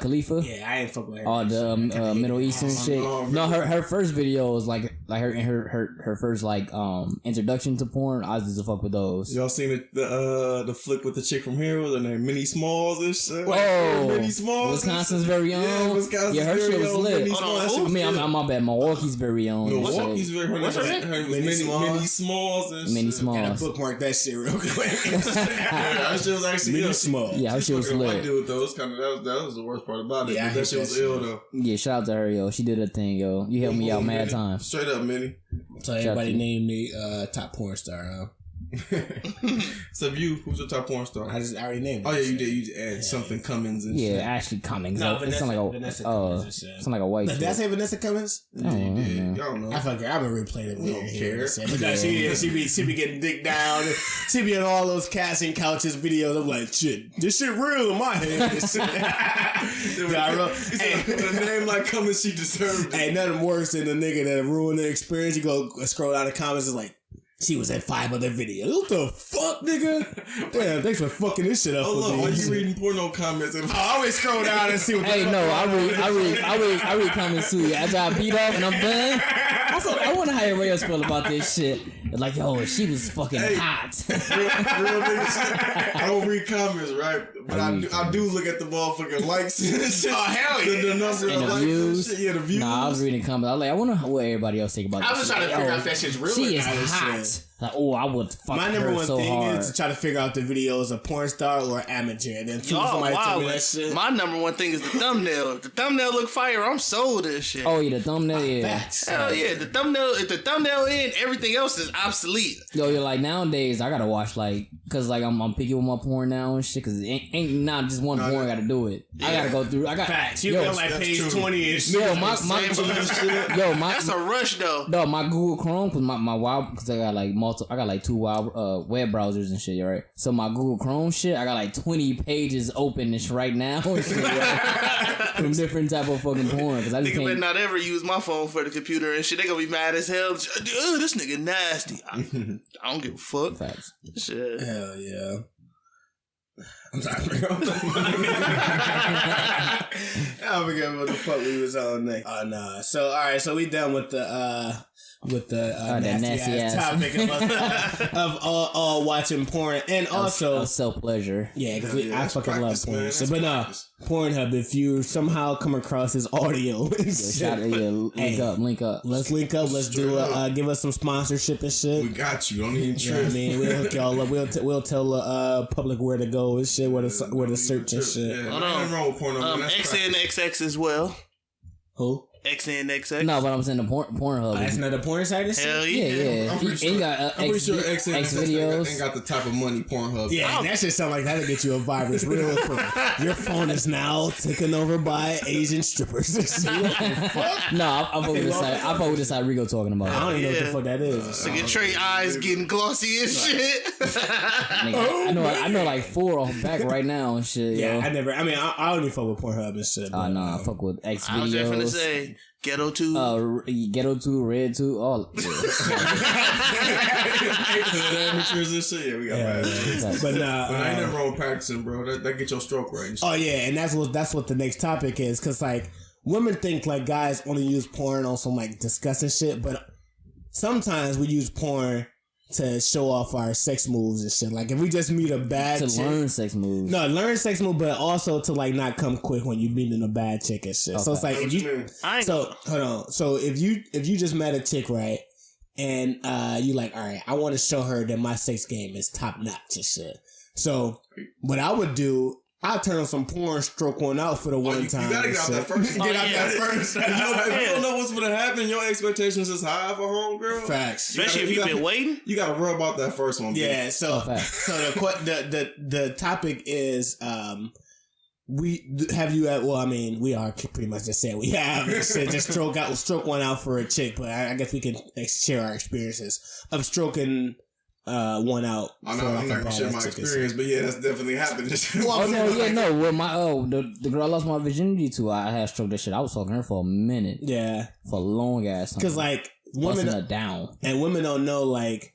Khalifa. Yeah, I ain't fuck with her. Oh, the Middle Eastern chick. No, her first video was like her first like introduction to porn. I was just a fuck with those. Y'all seen the flick with the chick from here? Was her name Minnie Smalls? This Oh, Minnie Smalls. Wisconsin's very own. Yeah, her shit was lit. I mean, I'm my bad. Milwaukee's very own. Milwaukee's very own. What's her name? Minnie Smalls. Minnie Smalls. Bookmark that shit real quick. That shit was actually small. Yeah, her shit was lit. That was the worst part about it. Yeah, that shit was ill though. Yeah, shout out to her, yo. She did her thing, yo. You helped me out mad times. Straight up, Minnie. So everybody named me top porn star, huh? So who's your top porn star? I already named it. Oh yeah, you did. You just add something Cummins and shit. Yeah, Ashley Cummins. No, It sound like a white. Did I say Vanessa Cummins? Yeah, you did. Y'all know. I fucking I've been replaying it. We don't care. Because she be getting dick down. She be on all those casting couches videos. I'm like, shit, this shit real in my head. With a name like Cummins, she deserved it. Ain't nothing worse than the nigga that ruined the experience. You go scroll down the comments, it's like, she was at 5 other videos. What the fuck, nigga? Damn, thanks for fucking this shit up. Oh look, why you reading porno comments? I always scroll down and see what. Hey, no, I read comments too. Yeah, after I beat off and I'm done. I wonder how everybody else feel about this shit. Like, yo, she was fucking hot. Real nigga. I don't read comments, right? But I do look at the motherfucking likes and shit. Oh hell yeah! The number of likes views. And shit. Yeah, the views. Nah, I was reading comments. I was like, I wonder what everybody else think about this. I was trying to figure out if that shit's real. She is hot. Like, oh, I would fuck my number her one so thing hard. is to try to figure out the videos of porn star or amateur. And then somebody tell me that shit. My number one thing is the thumbnail. If the thumbnail look fire, I'm sold this shit. Oh, yeah, the thumbnail, yeah. Facts. Hell yeah, the thumbnail. If the thumbnail in, everything else is obsolete. Yo, you're like, nowadays, I gotta watch, like, cause, like, I'm picky with my porn now and shit, cause it ain't not just one porn, I gotta do it. Yeah. I gotta go through, Facts. You go like page 20-ish. Yo, That's a rush, though. No, my Google Chrome, cause my wild, cause I got like two wild web browsers and shit, right? So my Google Chrome shit, I got like 20 pages open right now and shit, right? From different type of fucking porn, cause I just Nigga can't. better not ever use my phone for the computer and shit. They gonna be mad as hell. This nigga nasty. I don't give a fuck. Facts. Shit. Hell yeah. I'm sorry. I forget what the fuck we was on next. Oh no. So all right. So we done with the nasty ass topic of all watching porn and also self pleasure. Yeah, because I fucking love porn. So, but no, Pornhub. If you somehow come across this audio, link up. Let's link up. Let's do give us some sponsorship and shit. We got you. Don't even trip. You know what I mean, we'll hook y'all up. We'll tell the public where to go and shit, where to search and shit. Yeah, nothing wrong with Pornhub. XNXX as well. Who? XNXX. No, but I'm saying the Pornhub. That's not a porn site. Hell yeah. Yeah. I'm pretty sure X videos ain't got the type of money Pornhub. Yeah, that shit sound like that'll get you a virus real quick. Your phone is now taken over by Asian strippers. No, I fuck with this side. I fuck with this side Rico talking about. I don't even know what the fuck that is. Nigga Trey eyes getting glossy and shit. Nigga, I know like 4 off back right now and shit. Yeah, yo. I don't even fuck with Pornhub and shit. Oh, no, I fuck with X videos. I was just finna say, Ghetto 2. Ghetto 2, Red 2, all. Amateurs and shit. Yeah, we got that. But I ain't never wrong practicing, bro. That get your stroke right. Oh yeah, and that's what the next topic is, because like women think like guys only use porn on some like disgusting shit, but sometimes we use porn to show off our sex moves and shit. Like if we just meet a bad chick, learn sex moves. No, learn sex moves, but also to like not come quick when you meeting a bad chick and shit. Okay. So it's like if you hold on. So if you just met a chick, right? And you like, all right, I want to show her that my sex game is top notch and shit. So what I would do, I'll turn on some porn, stroke one out for the one time. You gotta get out that first. Get out that first. If you don't know what's gonna happen, your expectations is high for homegirl. Facts. Especially if you've been waiting. You gotta rub out that first one. Yeah. So the topic is we are pretty much just saying we have just stroke one out for a chick, but I guess we can share our experiences of stroking one out. I'm not gonna share my experience, but yeah, that's definitely happened. Well, my the girl I lost my virginity to, I had stroked that shit. I was talking to her for a minute. Yeah, for a long ass time. Because like women are down, and women don't know like.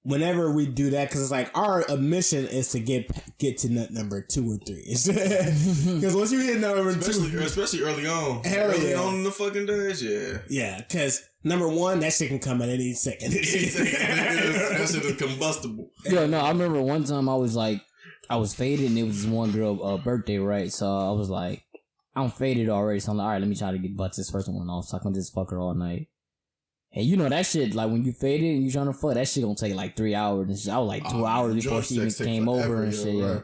Whenever we do that, because it's like our mission is to get to nut number 2 or 3. Because once you hit number 2, especially early on, early on in the fucking days, yeah. Because number 1, that shit can come at any second. That shit is combustible. Yo, no, I remember one time I was faded, and it was this one girl birthday, right? So I was like, I'm faded already, so I'm like, all right, let me try to get butt this first one. I was talking to this fucker all night. And you know that shit, like when you faded and you trying to fuck, that shit gonna take like 3 hours and shit. I was like 2 hours before she even came over and shit. Right.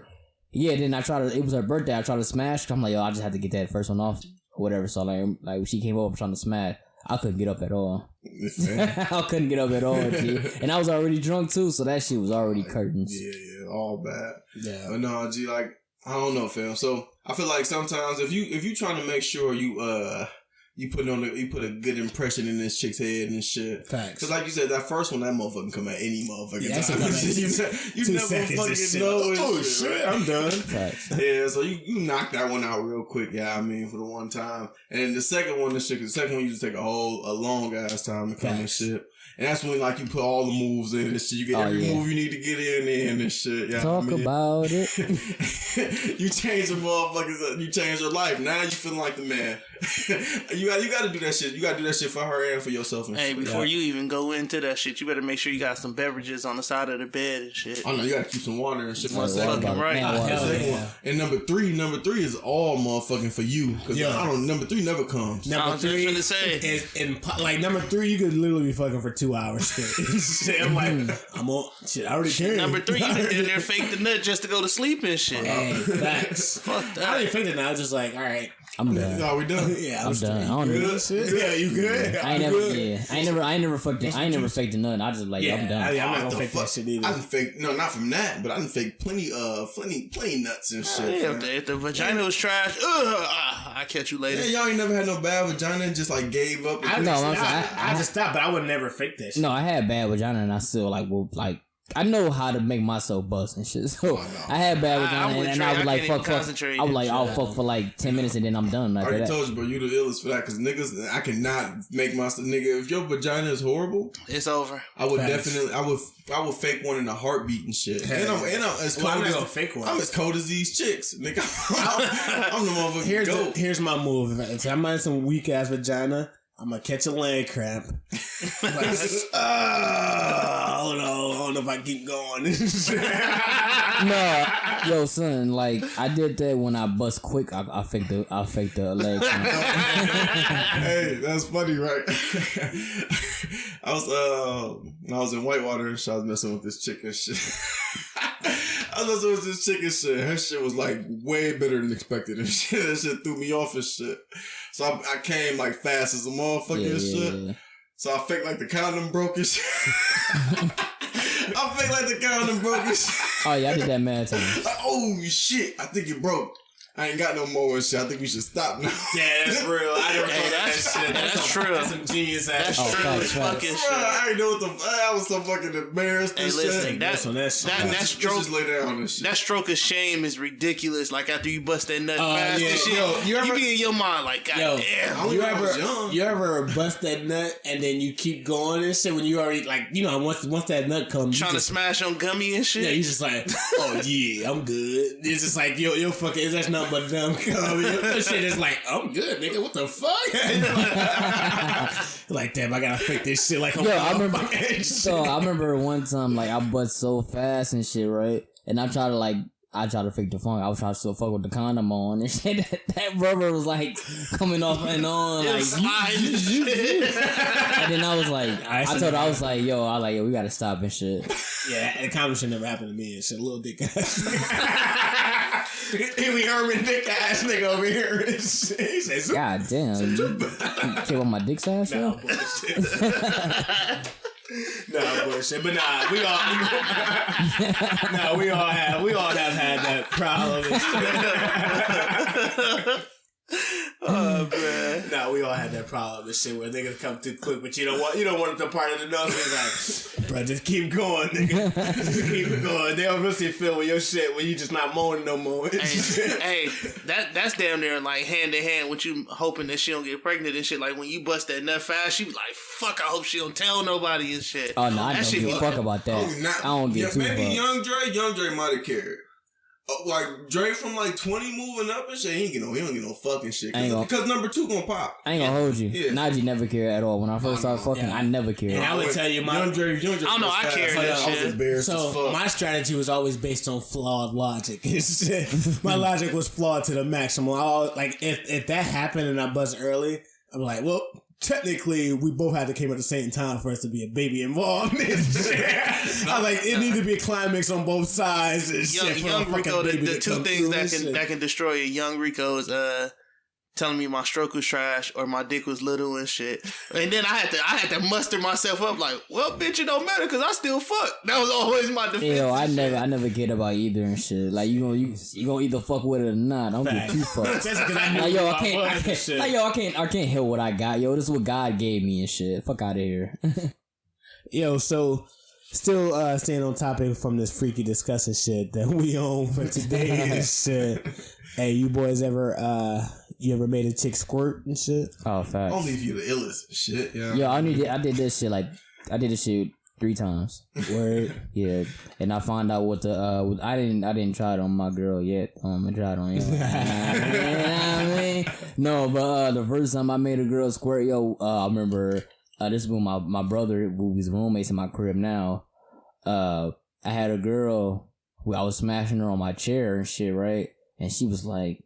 Yeah, then it was her birthday, I tried to smash. I'm like, yo, I just had to get that first one off or whatever. So like when she came over trying to smash, I couldn't get up at all. I couldn't get up at all, G. And I was already drunk too, so that shit was already curtains. Yeah, all bad. Yeah. But no, G, like, I don't know, fam. So I feel like sometimes if you trying to make sure you put a good impression in this chick's head and shit. Facts. Because like you said, that first one, that motherfucker come at any motherfucking time. You 2 never seconds fucking know. Oh shit, right? I'm done. Facts. Yeah, so you knock that one out real quick. Yeah, I mean for the one time, and the second one, the second one, you just take a long ass time to come and shit. And that's when like you put all the moves in and shit. You get every move you need to get in and shit. Yeah, Talk about it. You change the motherfuckers. You change your life. Now you feeling like the man. You got to do that shit. You got to do that shit for her and for yourself. And hey, before you even go into that shit, you better make sure you got some beverages on the side of the bed and shit. I know you got to keep some water and shit. That's fucking right. And number three is all motherfucking for you. Because number 3 never comes. Number 3 is like number 3, you could literally be fucking for 2 hours straight. I'm like, I'm on shit. I already came. Number 3, you been in there fake the nut just to go to sleep and shit. Hey, facts. Fuck that. I didn't fake it now. I was just like, all right, I'm done. No, we done. Yeah, I'm done. I don't good. know. Yeah, you good? I ain't never faked nothing. I just like, I'm done. I'm not gonna fake that shit either. I done fake, no, not from that, but I done fake plenty nuts and shit. Yeah, if the vagina was trash, I'll catch you later. Yeah, y'all ain't never had no bad vagina and just like gave up. I just stopped, but I would never fake that shit. No, I had bad vagina and I still I know how to make myself bust and shit. So I had bad vagina and I would like fuck. I was like, I'll fuck for like 10 minutes and then I'm done. I already told you, bro, you the illest for that because niggas, I cannot make myself, nigga. If your vagina is horrible, it's over. I would definitely, I would fake one in a heartbeat and shit. And I'm as cold I'm as not fake one. I'm as cold as these chicks, nigga. I'm the motherfucker. Here's my move. If I'm in some weak ass vagina, I'm gonna catch a leg cramp. I don't know if I keep going. No, yo, son, like I did that when I bust quick. I faked the leg cramp. Hey, that's funny, right? I was in Whitewater and shit. I was messing with this chick and shit. Her shit was like way better than expected and shit. That shit threw me off and shit. So I came like fast as a motherfucker and shit. Yeah. So I faked like the condom broke and shit. Oh yeah, I did that mad times. Like, oh shit, I think it broke. I ain't got no more and shit. I think we should stop now. Yeah, that's real. I never thought that shit. That's true. That's some genius ass shit. That's fucking shit. I ain't know what the I was so fucking embarrassed. Hey, listen, that stroke, just lay down and shit. That stroke of shame is ridiculous. Like after you bust that nut fast and shit, you be in your mind like, God damn. You ever bust that nut and then you keep going and shit when you already like, you know, once that nut comes, trying to smash on gummy and shit. Yeah, you just like, oh yeah, I'm good. It's just like yo fucking that's nothing but dumb cum. Your shit is like, I'm good, nigga. What the fuck? Like, damn, I gotta fake this shit. Like, I remember one time like I bust so fast and shit, right? And I try to fake the funk. I was trying to still fuck with the condom on and shit. That rubber was like coming off and on, like sliding and shit. And then I was like, I was like, yo, we gotta stop and shit. Yeah, the condom should never happen to me and shit. Little dick ass. Pee Wee Herman dick ass nigga over here. He says, God damn, you care about my dick size? Nah, bullshit. Nah, bullshit. But we all have had that problem. Oh man. Nah, we all had that problem and shit where niggas come too quick, but you don't want them to part of the nose. It's like, bro, just keep going, nigga. Just keep going. They don't really feel with your shit when you just not moaning no more. Hey, that's down there like hand in hand with you hoping that she don't get pregnant and shit. Like when you bust that nut fast, she be like, fuck, I hope she don't tell nobody and shit. Oh no, I don't give a fuck about that. I don't get too maybe fucked. Young Dre might have cared. Like Dre from like 20 moving up and shit, he don't get no fucking shit. Because number 2 gonna pop. I ain't gonna hold you. Yeah. Najee never cared at all. When I first started fucking, I never cared. And I would tell you, Young Dre, I don't know, I cared that shit. I was embarrassed as fuck. My strategy was always based on flawed logic. My logic was flawed to the maximum. If that happened and I buzzed early, I'm like, well, technically, we both had to came at the same time for us to be a baby involved. I like it needed to be a climax on both sides. And young Rico, the two things that can destroy a young Rico is telling me my stroke was trash or my dick was little and shit. And then I had to muster myself up like, well, bitch, it don't matter because I still fuck. That was always my defense. Yo, I never cared about either and shit. Like you gonna either fuck with it or not. I don't give two fucks. I can't help what I got. Yo, this is what God gave me and shit. Fuck out of here. Yo, so still staying on topic from this freaky discussing shit that we on for today and shit. Hey, you boys ever you ever made a chick squirt and shit? Oh, facts. Only if you the illest shit, yeah. Yo, I did this shit I did this shit 3 times. Word. Yeah, and I found out what the I didn't try it on my girl yet. I tried on you. You know what I mean? No, but the first time I made a girl squirt, I remember this was when my brother, who was roommates in my crib now. I had a girl who I was smashing her on my chair and shit, right? And she was like,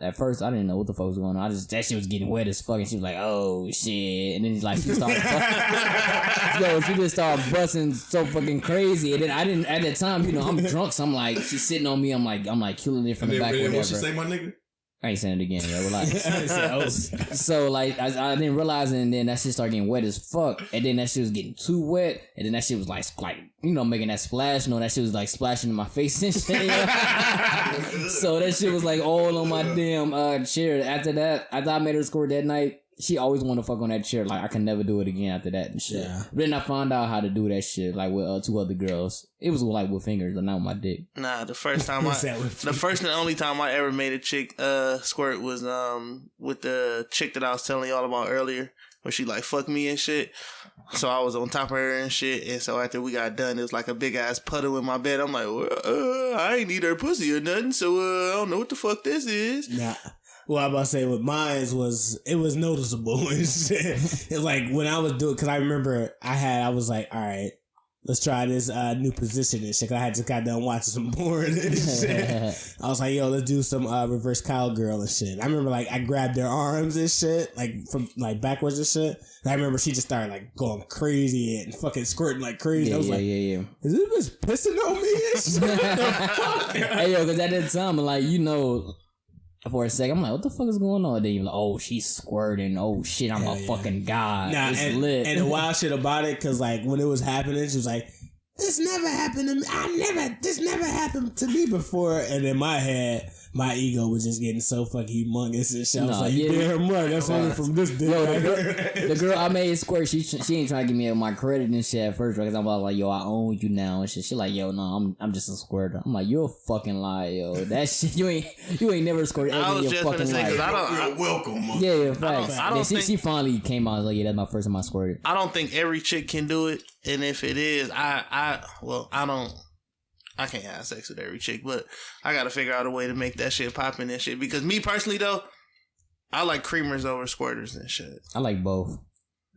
at first I didn't know what the fuck was going on. That shit was getting wet as fuck, and she was like, "Oh shit!" And then like she started, she just started busting so fucking crazy. And then I didn't at that time, I'm drunk, so I'm like, she's sitting on me. I'm like killing it from the back. And what she say, my nigga? I ain't saying it again, yo. Relax. So like I didn't realize it, and then that shit started getting wet as fuck, and then that shit was getting too wet, and then that shit was like making that splash. That shit was like splashing in my face and shit. So that shit was like all on my damn chair. After I made her squirt that night, she always wanted to fuck on that chair. Like I can never do it again after that and shit. Yeah. But then I found out how to do that shit like with 2 other girls. It was like with fingers, but not with my dick. Nah, the first and the only time I ever made a chick squirt was with the chick that I was telling y'all about earlier, where she like fucked me and shit. So I was on top of her and shit, and so after we got done, it was like a big ass puddle in my bed. I'm like, well, I ain't need her pussy or nothing, so I don't know what the fuck this is. Nah. Well, I'm about to say with mine it was noticeable and shit. It's like when I was doing, because I remember I was like, all right, let's try this new position and shit. I had just got done watching some porn and shit. I was like, yo, let's do some reverse cowgirl and shit. I remember like I grabbed their arms and shit, like from like backwards and shit. And I remember she just started like going crazy and fucking squirting like crazy. I was like, is this bitch pissing on me and shit? Hey yo, because at that time, like for a second, I'm like, what the fuck is going on? Then you're like, oh, she's squirting. Oh shit, I'm a fucking god. Nah, it's lit. And the wild shit about it, cause like when it was happening, she was like, this never happened to me. This never happened to me before. And in my head, my ego was just getting so fucking humongous and shit. I was like, you did her mug. That's only from this dick. Yo, the girl I made squirt, she ain't trying to give me my credit and shit at first, because I'm like, yo, I own you now and shit. She like, yo, no, I'm just a squirter. I'm like, you're a fucking lie, yo. That shit, you ain't never squirted ever in your fucking life. You're welcome. Yeah, facts. She finally came out, like, yeah, that's my first time I squirted. I don't think every chick can do it, and if it is, I can't have sex with every chick, but I gotta figure out a way to make that shit poppin' and shit. Because me personally though, I like creamers over squirters and shit. I like both.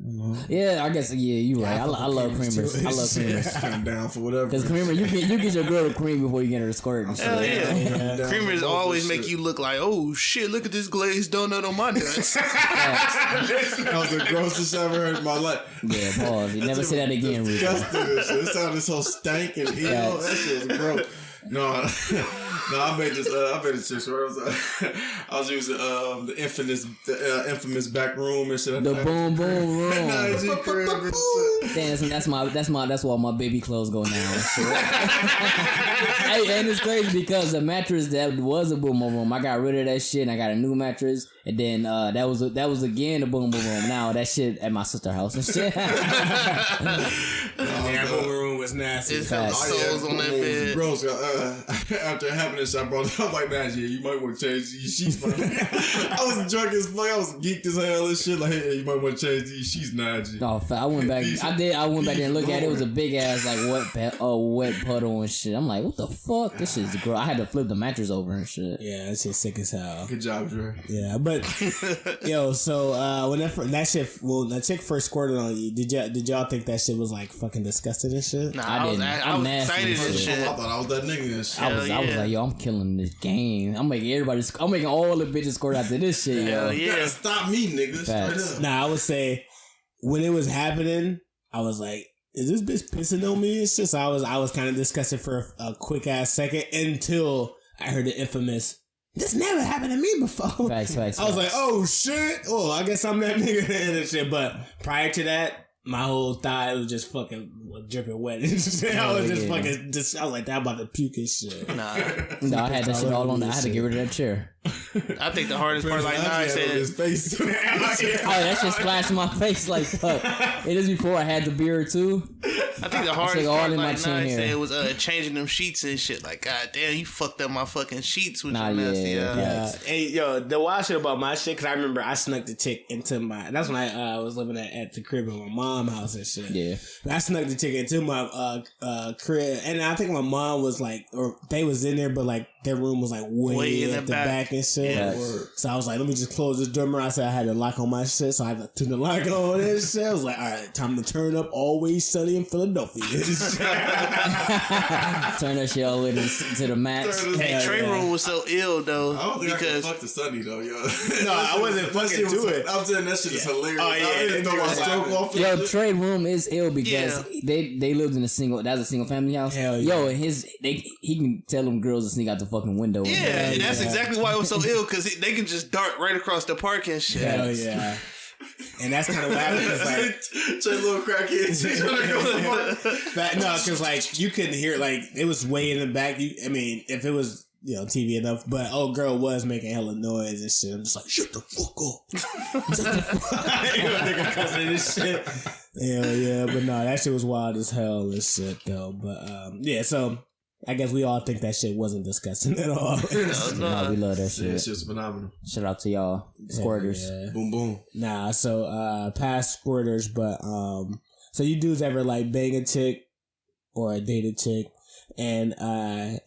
Mm-hmm. Yeah, I guess. Yeah, you're right. I love creamers. I love creamers. I'm down for whatever. Because creamer, you get your girl to cream before you get her to squirt and shit. Hell yeah. Creamers always make you look like, oh shit, look at this glazed donut on my nuts. That was the grossest I ever heard in my life. Yeah, pause. You never say that again, Rudy. It sounded so stank and evil. That shit was gross. No, I made this shit. I was using the infamous back room and shit. The boom room. Damn, that's why my baby clothes go now. Hey, and it's crazy because the mattress that was a boom room, I got rid of that shit and I got a new mattress. And then that was again the boom room. Now that shit at my sister's house and shit. That boom room was nasty. It's souls on that bed. Gross. After it happened, I brought it up like, nah, yeah, you might want to change these sheets. I was drunk as fuck. I was geeked as hell and shit. Like, hey, you might want to change these sheets, nah, G. No, I went back. I went back there and looked at it. It was a big ass like wet puddle and shit. I'm like, what the fuck? This shit's gross. I had to flip the mattress over and shit. Yeah, that shit's sick as hell. Good job, Dre. Yeah, but yo, so when that chick first squirted on you, did y'all think that shit was like fucking disgusting and shit? Nah, I didn't. I was excited and shit. I thought I was that nigga and shit. I was like, yo, I'm killing this game. I'm making all the bitches squirt after this shit, yo. Yeah, stop me, nigga. Straight up. Nah, I would say when it was happening, I was like, is this bitch pissing on me? It's just I was kind of disgusted for a quick ass second until I heard the infamous, this never happened to me before. Facts. I was like, oh shit. Oh, I guess I'm that nigga and shit. But prior to that, my whole thigh was just fucking dripping wet. I was fucking I was like, that about to puke and shit. Nah, I had that shit all on. I had to get rid of that chair. I think the hardest part, like I said, his face. Oh, that shit splashed my face like fuck. It is before I had the beard too. I think the hardest part, like I said, was changing them sheets and shit. Like, god damn, you fucked up my fucking sheets with your nasty ass. Hey, yo, the wild shit about my shit, because I remember I snuck the chick into my. That's when I was living at the crib in my mom's house and shit. Yeah, but I snuck the chick into my crib, and I think my mom was like, or they was in there, but like their room was like way at the back and shit. Yeah. So I was like, let me just close this door. I said I had to lock on my shit, so I had to turn the lock on and shit. I was like, all right, time to turn up Always Sunny in Philadelphia. Turn that shit all the way to the max. Hey, Trey room was so ill though. I don't think because I could fuck the Sunny though, yo. No, I wasn't fucking to it. I'm saying that shit is hilarious. Oh, yeah. I didn't throw my stroke off. Yo, Trey room is ill because they lived in a single family house. Hell yeah. Yo, and he can tell them girls to sneak out the fucking window. yeah, and that's exactly why it was so ill because they can just dart right across the park and shit. Hell yeah. And that's kind of what happened. Like, Trey little crackhead. no, because like you couldn't hear, like it was way in the back. If it was TV enough, but old girl was making hella noise and shit. I'm just like, shut the fuck up. Nigga cussing this shit. Hell yeah, but no, that shit was wild as hell and shit though. But yeah, so I guess we all think that shit wasn't disgusting at all. No, we love that shit. Yeah, shit's phenomenal. Shout out to y'all squirters. Yeah. Boom boom. Nah, so past squirters, but so you dudes ever like bang a chick or date a chick and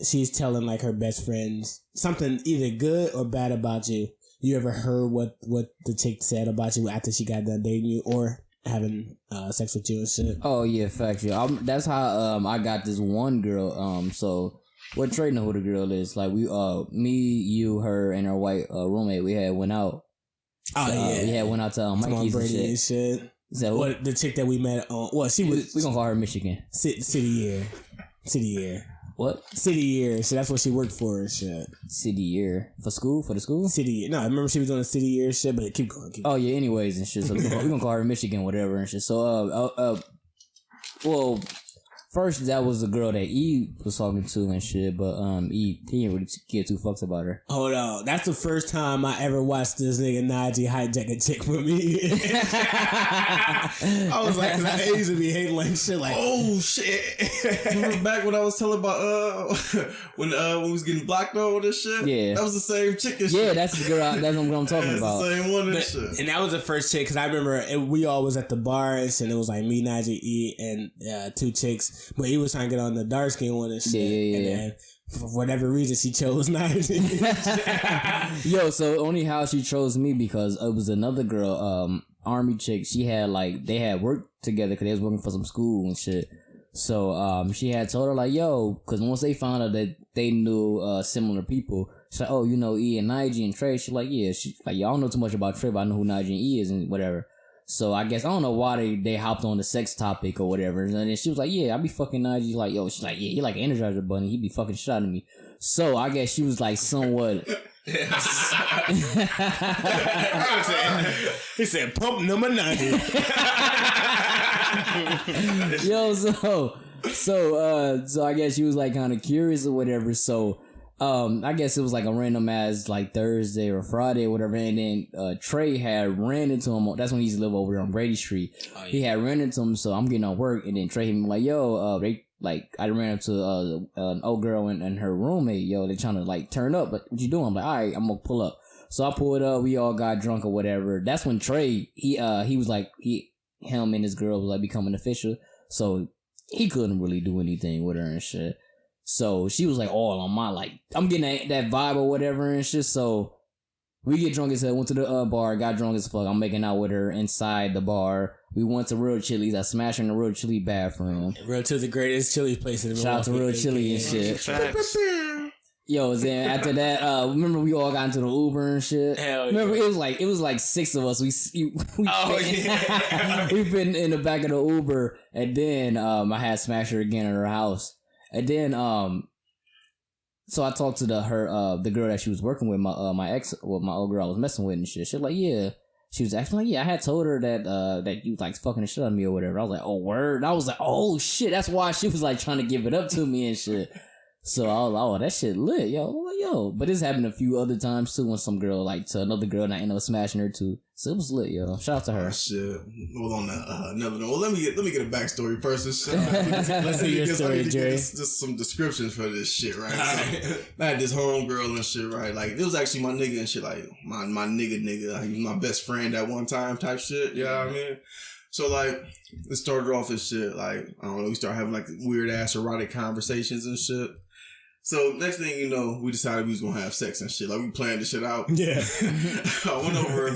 she's telling like her best friends something either good or bad about you? You ever heard what the chick said about you after she got done dating you or having sex with you and shit? Oh yeah, facts. Yeah, that's how I got this one girl. So what Trey know who the girl is? Like we me, you, her, and her white roommate. We had went out. Oh yeah, we had went out to Mikey's Brady and shit. And shit. So what the chick that we met on? Well, she was. We gonna call her Michigan. City Year. What? City Year. So that's what she worked for and shit. City Year for school for the school. City Year. No, I remember she was on the City Year shit. But keep going. Oh yeah. Anyways and shit. So we gonna call her Michigan, whatever and shit. So well, first that was the girl that E was talking to and shit. But E he didn't really give two fucks about her. Hold on, that's the first time I ever watched this nigga Najee hijack a chick for me. I was like, cause I used to be hating like shit. Like, oh shit! Remember back when I was telling about when we was getting blocked on this shit? Yeah, that was the same chick and shit. Yeah, shit. that's the girl. That's what I'm talking about. The same one and shit. And that was the first chick because I remember we all was at the bars and it was like me, Najee, E, and two chicks. But he was trying to get on the dark skin one and shit. Yeah. And then for whatever reason she chose Najee. Yo, so only how she chose me because it was another girl, army chick. She had they had worked together because they was working for some school and shit. So she had told her like, yo, because once they found out that they knew similar people, she's like, oh, you know E and Najee and Trey. She's like, yeah. She's like, y'all don't know too much about Trey, but I know who Najee and E is and whatever. So I guess I don't know why they hopped on the sex topic or whatever. And then she was like, yeah, I be fucking Najee. Like, yo, she's like, yeah, he like an Energizer bunny. He be fucking shit out of me. So I guess she was like somewhat. He said, pump number 90. Yo, so I guess she was like kind of curious or whatever. So I guess it was like a random ass like Thursday or Friday or whatever, and then Trey had ran into him. That's when he used to live over there on Brady Street. Oh, yeah. He had ran into him, so I'm getting on work, and then Trey hit me like, yo, I ran up to an old girl and her roommate. Yo, they trying to like turn up, but what you doing? I'm like, all right, I'm gonna pull up. So I pulled up. We all got drunk or whatever. That's when Trey he was like him and his girl was like becoming official, so he couldn't really do anything with her and shit. So she was like all on my like I'm getting that vibe or whatever and shit. So we get drunk as hell. Went to the bar, got drunk as fuck. I'm making out with her inside the bar. We went to Real Chili's. I smashed her in the Real Chili bathroom. Real Chili's the greatest chili place in the world. Shout out to Real Chili and shit. Facts. Yo, then after that, remember we all got into the Uber and shit. Hell yeah. Remember it was like 6 of us. We been in the back of the Uber, and then I had smashed her again at her house. And then, so I talked to the girl that she was working with, my ex, my old girl I was messing with and shit. She was like, yeah. She was acting like, yeah, I had told her that you like fucking the shit out of me or whatever. I was like, oh, word. I was like, oh shit. That's why she was like trying to give it up to me and shit. So I was like, oh, that shit lit, yo. But this happened a few other times too when some girl like to another girl and I ended up smashing her too. So it was lit, yo. Shout out to her. Oh, shit. Well, on another note, well, let me get a backstory first and shit. Let's see your story, Jerry. Just some descriptions for this shit, right? So, I had this homegirl and shit, right? Like, it was actually my nigga and shit, like, my nigga. He was my best friend at one time type shit, you know what I mean? So, like, it started off as shit, like, I don't know, we started having, like, weird-ass erotic conversations and shit. So next thing you know, we decided we was gonna have sex and shit. Like we planned this shit out. Yeah. I went over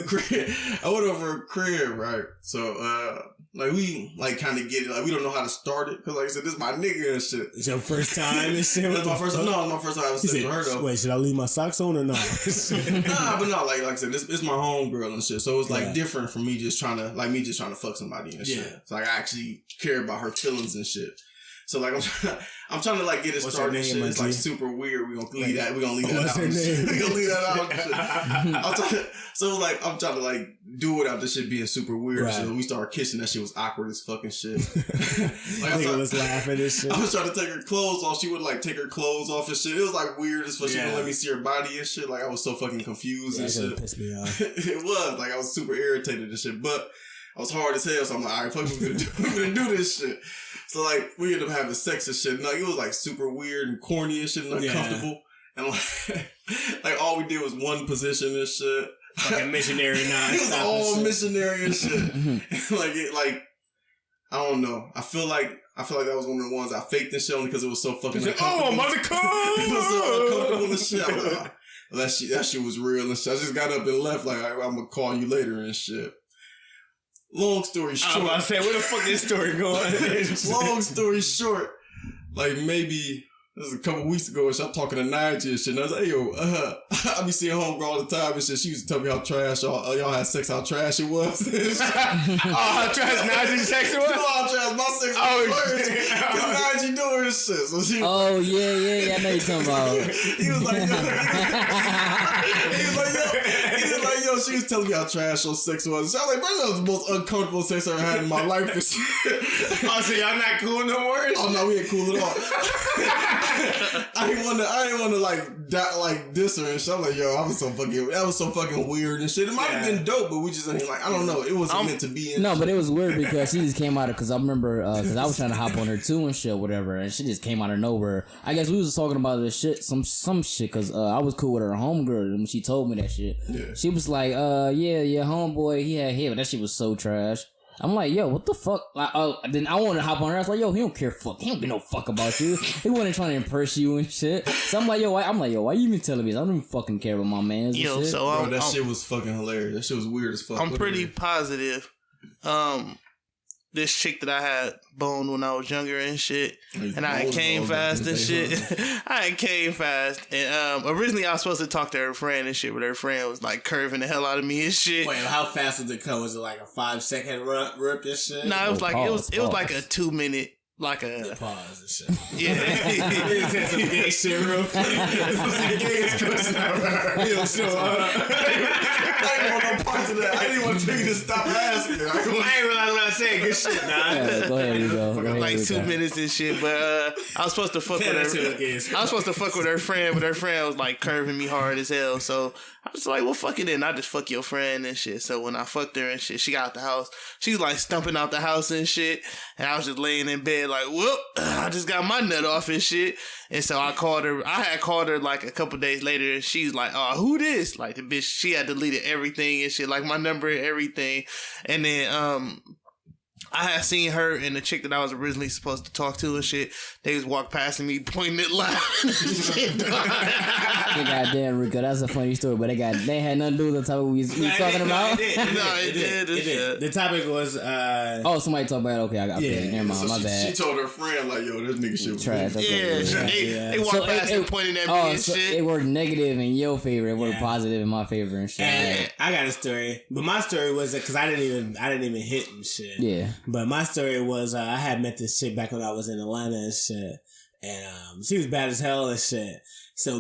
a crib, right? So like we like kind of get it. Like we don't know how to start it because like I said, this is my nigga and shit. It's your first time and shit. That's my first. No, it's my first time having sex with her though. Wait, should I leave my socks on or not? Nah, but no, like I said, this my homegirl and shit. So it's like different from me just trying to fuck somebody and shit. Yeah. So like I actually care about her feelings and shit. So like I'm trying to like get it started and shit. It's like super weird. We're gonna leave that out. We're gonna leave that out. So like I'm trying to like do without this shit being super weird. Right. So we started kissing. That shit was awkward as fucking shit. Like I was laughing and shit. I was trying to take her clothes off. She would like take her clothes off and shit. It was like weird as fuck. She wouldn't let me see her body and shit. Like I was so fucking confused and shit. Pissed me off. It was like I was super irritated and shit. But I was hard as hell. So I'm like, all right, fuck, we're gonna do this shit. So like we ended up having sex and shit. And like it was like super weird and corny and shit and uncomfortable. And like all we did was one position and shit. Like a missionary now. It was all missionary and shit. like I don't know. I feel like that was one of the ones I faked and shit only because it was so fucking uncomfortable. Oh, I'm about to come! It was so uncomfortable and shit. I was like, that shit was real and shit. I just got up and left like I'm gonna call you later and shit. Long story short. I'm about to say, where the fuck this story going? Long story short, like maybe this was a couple weeks ago and shit, I'm talking to Nigel and shit. And I was like, hey, yo, I be seeing homegirl all the time and shit. She used to tell me how trash y'all had sex, how trash it was. How trash Nigel's sex was? No, how trash my sex was. Because Nigel doing this shit. So she, yeah, I know you're talking about. He was like, yo, she was telling me how trash your sex was. So I was like, bro, that was the most uncomfortable sex I ever had in my life. Oh, so y'all not cool no more? Oh, no, we ain't cool at all. I didn't want to like diss her and shit. I'm like, yo, that was so fucking weird and shit. It might have been dope, but we just ain't like, I don't know. It wasn't meant to be. No, but it was weird because she just came out of, because I remember, because I was trying to hop on her too and shit, whatever, and she just came out of nowhere. I guess we was talking about this shit, some shit, because I was cool with her homegirl, and when she told me that shit, she was like, yeah, homeboy, he had hair, but that shit was so trash. I'm like, yo, what the fuck? Then I wanted to hop on her. I was like, yo, he don't care fuck. He don't give no fuck about you. He wasn't trying to impress you and shit. So I'm like, yo, why you even telling me this? I don't even fucking care about my mans. Yo, shit. so bro, that shit was fucking hilarious. That shit was weird as fuck. I'm pretty positive. This chick that I had boned when I was younger and shit, and I came fast and shit. I came fast, and originally I was supposed to talk to her friend and shit, but her friend was like curving the hell out of me and shit. Wait, how fast did it come? Was it like a 5-second rip and shit? No, it was like it was like a 2-minute. Like a pause and shit. Yeah. It's had some gay shit real quick. This was the gayest question I've ever heard. Yo, so, I didn't want no parts of that. I didn't want you to stop asking. I ain't realize what I said. Good shit, nah. Yeah, go ahead, you go. Like 2 minutes and shit, but I was supposed to fuck with her. I was supposed to fuck with her friend, but her friend was like curving me hard as hell. So I was like, well, fuck it then. I just fuck your friend and shit. So when I fucked her and shit, she got out the house. She was like stumping out the house and shit. And I was just laying in bed like, whoop, I just got my nut off and shit. And so I called her. I had called her like a couple days later. And she's like, oh, who this? Like the bitch, she had deleted everything and shit, like my number and everything. And then I had seen her and the chick that I was originally supposed to talk to and shit. They just walked past me, pointing it loud and shit. Goddamn, Rico, that's a funny story, but they had nothing to do with the topic we was talking about. It did. The topic was somebody talked about it. Okay, I got paid. Never mind, my bad. She told her friend like, yo, this nigga shit was trash. They walked past and pointing at me and shit. It worked negative in your favor. It worked positive in my favor and shit. And I got a story, but my story was because I didn't even hit and shit. Yeah. But my story was I had met this chick back when I was in Atlanta and shit, and she was bad as hell and shit. So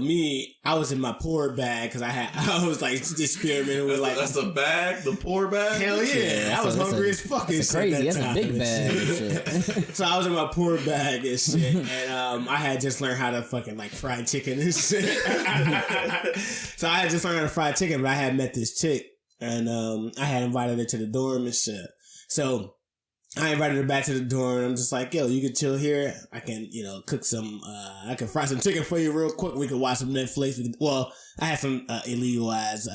I was in my poor bag because I was like experimenting with like that's a bag, the poor bag. Hell yeah, I was hungry as fuck and shit. Crazy, that's a big bag. So I was in my poor bag and shit, and I had just learned how to fucking like fry chicken and shit. So I had just learned how to fry chicken, but I had met this chick and I had invited her to the dorm and shit. So I invited her back to the dorm. I'm just like, yo, you can chill here. I can, cook some, I can fry some chicken for you real quick. We can watch some Netflix. I had some illegal ass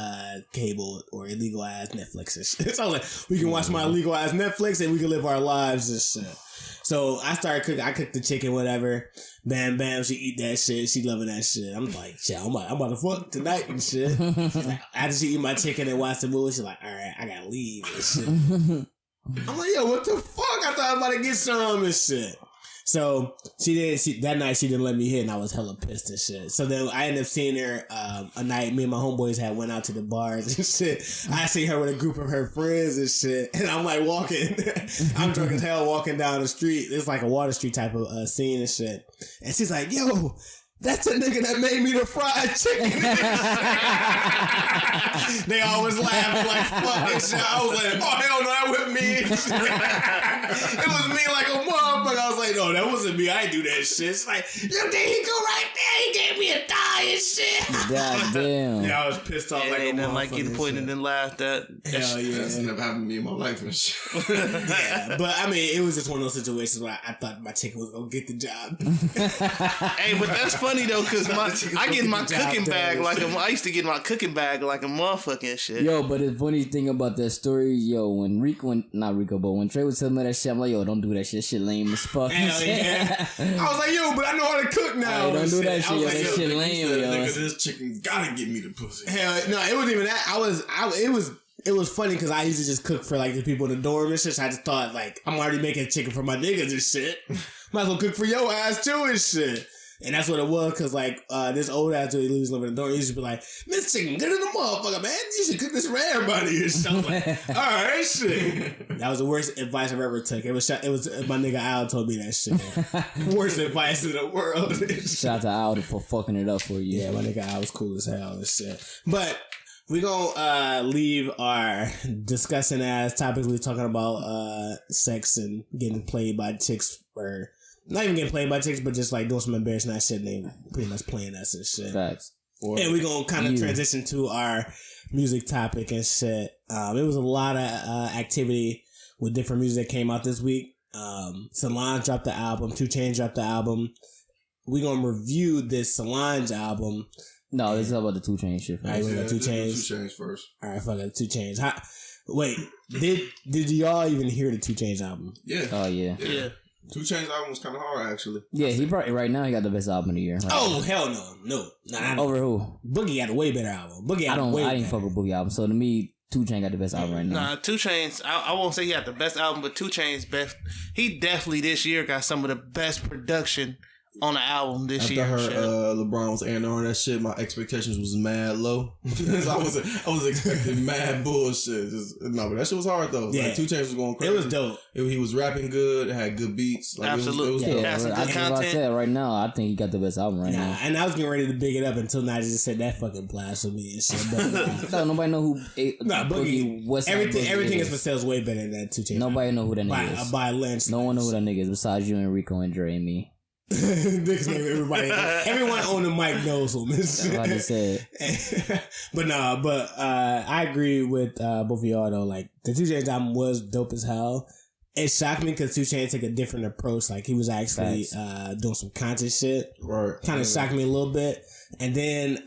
cable or illegal ass Netflix and shit. So I was like, we can watch my illegal ass Netflix and we can live our lives and shit. So I started cooking. I cooked the chicken, whatever. Bam, bam. She eat that shit. She loving that shit. I'm like, shit, I'm about to fuck tonight and shit. After she eat my chicken and watch the movie, she's like, all right, I gotta leave and shit. I'm like, yo, what the fuck? I thought I was about to get some and shit. So that night she didn't let me hit and I was hella pissed and shit. So then I ended up seeing her a night me and my homeboys had went out to the bars and shit. I see her with a group of her friends and shit. And I'm like walking. I'm drunk as hell walking down the street. It's like a Water Street type of scene and shit. And she's like, yo, that's the nigga that made me the fried chicken. They always laughing like fuck and shit. I was like, oh hell no, that wasn't me. It was me like a motherfucker. I was like, no, that wasn't me. I ain't do that shit. It's like, yo, there he go right there. He gave me a thigh and shit. God damn. Yeah, I was pissed off like a ain't nothing motherfucker. Like getting pointed and laughed at. Hell yeah. That's never happened to me in my life and shit. Yeah, but I mean, it was just one of those situations where I thought my chicken was gonna get the job. Hey, but that's funny though, cause I get my cooking bag I used to get my cooking bag like a motherfucking shit. Yo, but the funny thing about that story, when Trey was telling me that shit, I'm like, yo, don't do that shit. Shit lame as fuck. Hell yeah. I was like, yo, but I know how to cook now. Hey, don't do that shit. Like, that shit lame, yo. Nigga, this chicken gotta get me the pussy. Hell no, it wasn't even that. It was funny because I used to just cook for like the people in the dorm and shit. So I just thought like I'm already making chicken for my niggas and shit. Might as well cook for your ass too and shit. And that's what it was, because, like, this old ass dude, he was living in the dorm, he used to be like, Miss Chicken, good in the motherfucker, man. You should cook this for everybody. And shit. I was like, all right, shit. That was the worst advice I've ever took. It was my nigga Al told me that shit. Worst advice in the world. Shout out to Al for fucking it up for you. Yeah, my nigga Al was cool as hell and shit. But we gonna leave our discussing ass topics. We were talking about sex and getting played by chicks for... Not even getting played by chicks, but just like doing some embarrassing ass shit and they pretty much playing us and shit. Facts. And we're going to kind of transition to our music topic and shit. It was a lot of activity with different music that came out this week. Solange dropped the album. 2 Chainz dropped the album. We're going to review this Solange album. No, this is about the 2 Chainz shit. All right, we got 2 Chainz. 2 Chainz first. All right, fuck it. 2 Chainz. Wait, did y'all even hear the 2 Chainz album? Yeah. Oh, yeah. Yeah. 2 Chainz album was kind of hard, actually. Yeah, he probably right now he got the best album of the year. Right? Oh hell no. Over who? Boogie had a way better album. I didn't fuck with Boogie album. So to me, 2 Chainz got the best album right now. Nah, 2 Chainz. I won't say he had the best album, but 2 Chainz best. He definitely this year got some of the best production on the album this year. After LeBron was airing on that shit, my expectations was mad low. I was expecting mad bullshit. But that shit was hard though. Yeah. Like 2 Chainz was going crazy. It was dope. He was rapping good. It had good beats. Like, Absolutely. It was Yeah, dope. some good content. I said right now, I think he got the best album right now. And I was getting ready to big it up until Nigel just said that fucking blasphemy and shit. But, No, nobody know who Boogie. Westside Everything is is for sales way better than that 2 Chainz. Nobody know who that nigga is. By Lynch. No one know who that nigga is besides you and Rico and Dre and me. Everyone on the mic knows him. Like I said. But I agree with both of y'all though. Like the 2 Chainz album was dope as hell. It shocked me because 2 Chainz took a different approach. Like he was actually doing some conscious shit. Right. Kind of shocked me a little bit. And then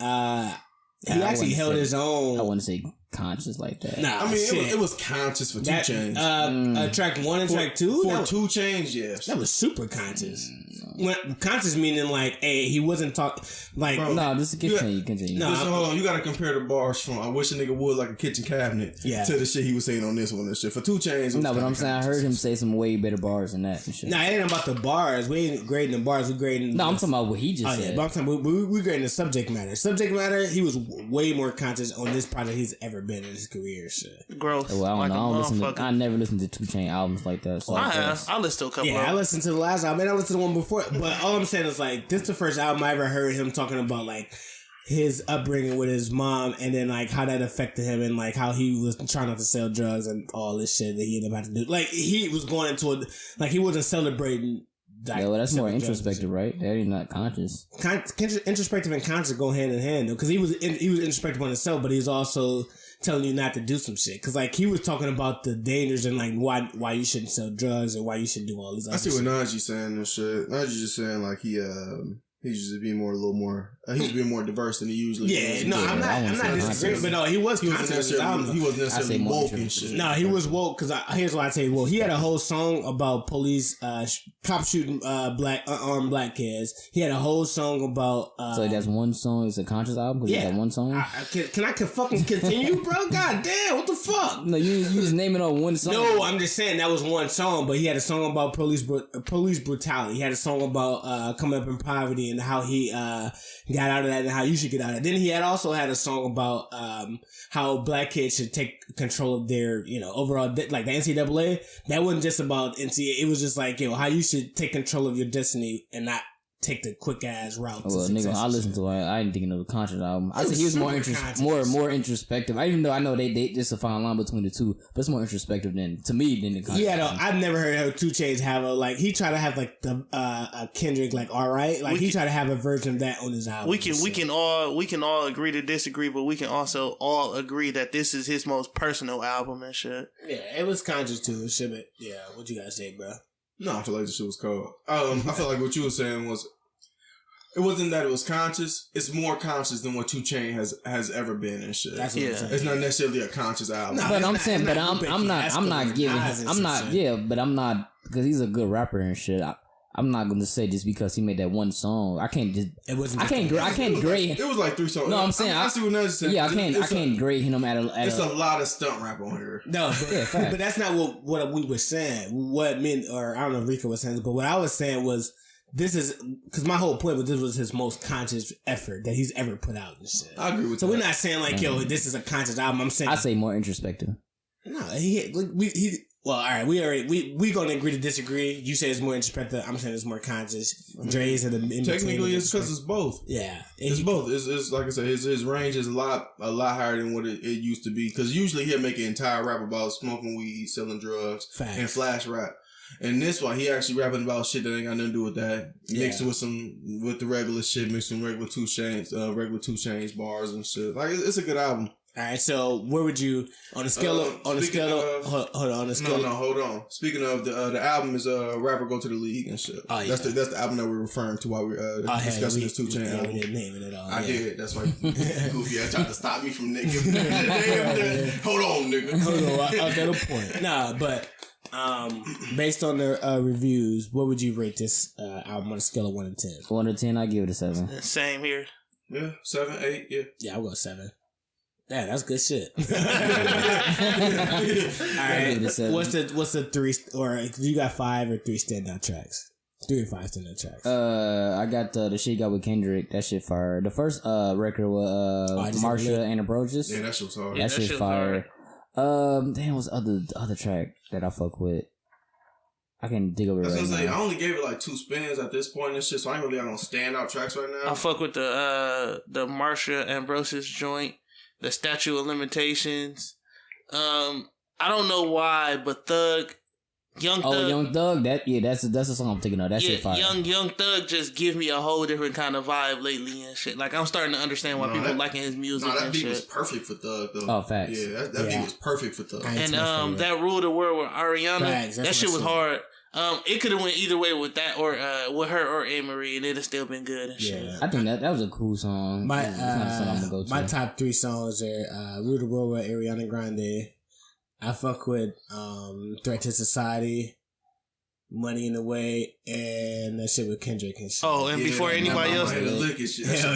he actually held his own. I wouldn't say conscious like that. Nah, I mean, it was conscious for 2 Chainz. Track 1 and track 2? For 2 Chainz, yes. That was super conscious. When conscious meaning like, hey, he wasn't talking like. Bro, no, this is continue. No, listen, hold on. You gotta compare the bars from "I wish a nigga would" like a kitchen cabinet to the shit he was saying on this one and shit. For 2 Chainz, no, but I'm saying I heard him say some way better bars than that and shit. Nah, it ain't about the bars. We ain't grading the bars. We grading. No, I'm talking about what he just said. Yeah, but I'm talking we grading the subject matter. Subject matter. He was way more conscious on this project he's ever been in his career. Shit. Growth. Well, I don't know. I never listened to 2 Chainz albums like that. So I have. I listened to a couple. Yeah, I listened to the last album. And I listened to the one before. But all I'm saying is like this is the first album I ever heard him talking about like his upbringing with his mom and then like how that affected him and like how he was trying not to sell drugs and all this shit that he ended up having to do. Like he was going into like he wasn't celebrating. Like, yeah, well, that's more introspective, right? That ain't not conscious. Introspective and conscious go hand in hand though, because he was introspective on himself, but he's also telling you not to do some shit. Cause like he was talking about the dangers and like why you shouldn't sell drugs and why you shouldn't do all these other I see shit. what Najee's saying and shit. Najee's just saying like he's just being more, a little more. He's being more diverse than he usually is. Yeah, no, I'm not disagreeing, but no, he wasn't necessarily woke and shit. No, he was woke because here's why I tell you. Well, he had a whole song about police, cops shooting unarmed black kids. He had a whole song about. So that's one song. It's a conscious album. Cause Yeah, that one song. Can I fucking continue, bro? God damn, what the fuck? No, you just naming on one song. No, I'm just saying that was one song, but he had a song about police brutality. He had a song about coming up in poverty and how he got out of that and how you should get out of it. Then he also had a song about how black kids should take control of their, overall, like the NCAA. That wasn't just about NCAA. It was just like, how you should take control of your destiny and not take the quick ass route. Well, nigga, I listened to it. I didn't think of the conscious album. I said he was more introspective. Even though I know they just a fine line between the two, but it's more introspective than the conscious. Yeah, I've never heard how 2 Chainz have he tried to have like the Kendrick like alright, like he tried to have a version of that on his album. We can all agree to disagree, but we can also all agree that this is his most personal album and shit. Yeah, it was conscious too. Shit, but yeah, what you guys say, bro? No, I feel like the shit was cold. I feel like what you were saying was, it wasn't that it was conscious. It's more conscious than what 2 Chainz has ever been and shit. That's what I'm saying. It's not necessarily a conscious album. No, but I'm not because he's a good rapper and shit. I'm not gonna say just because he made that one song. I can't grade. It was like 3 songs. No, I'm saying I see what Najee's saying. Yeah, I can't grade him at a. It's a lot of stunt rap on here. No, but that's not what we were saying. What meant, or I don't know if Rico was saying, but what I was saying was, this is because my whole point was this was his most conscious effort that he's ever put out and shit. I agree with so that. We're not saying like, this is a conscious album. I'm saying I say more introspective. No, well, all right. We gonna agree to disagree. You say it's more introspective. I'm saying it's more conscious. Dre's in between. Technically, it's because it's both. Yeah, it's both. It's like I said, his range is a lot higher than what it used to be. Because usually he'll make an entire rap about smoking weed, selling drugs, and flash rap. And this one, he actually rapping about shit that ain't got nothing to do with that. Mixed with the regular shit, mixing regular 2 Chainz bars and shit. Like it's a good album. All right, so where would you on a scale of hold on. Speaking of the album is Rapper Go to the League and shit. Oh, yeah. That's the album that we're referring to while we're discussing this 2 Chainz album. We didn't name it at all. I did. That's why goofy ass tried to stop me from nigga. Hold on, nigga. Hold on, I got a point. Nah, but based on the reviews, what would you rate this album on a scale of 1 to 10? 1 to 10, I give it a 7. Same here. Yeah, 7, 8. Yeah. Yeah, I'll go 7. Yeah, that's good shit. All right, what's the 3 or you got 5 or 3 standout tracks? 3 or 5 standout tracks. I got the shit you got with Kendrick. That shit fire. The first record with Marsha and Ambrosius. Yeah, that shit was hard. That shit fire. Damn, what's the other track that I fuck with? I can dig over it right now. I only gave it like 2 spins at this point and shit, so I ain't really got no standout tracks right now. I fuck with the Marsha Ambrosius joint, the Statute of Limitations. I don't know why, but Young Thug. That's the song I'm thinking of. That shit fire. Young Thug just give me a whole different kind of vibe lately and shit. Like I'm starting to understand why people liking his music. That beat was perfect for Thug though. Oh, facts. Yeah, that beat was perfect for Thug. And that Rule the World with Ariana, that shit was hard. It could have went either way with that or with her or A-Marie, and it'd have still been good and shit. I think that was a cool song. My top 3 songs are Rule the World with Ariana Grande. I fuck with Threat to Society, Money in the Way, and that shit with Kendrick and shit. Oh, and before anybody else, I was just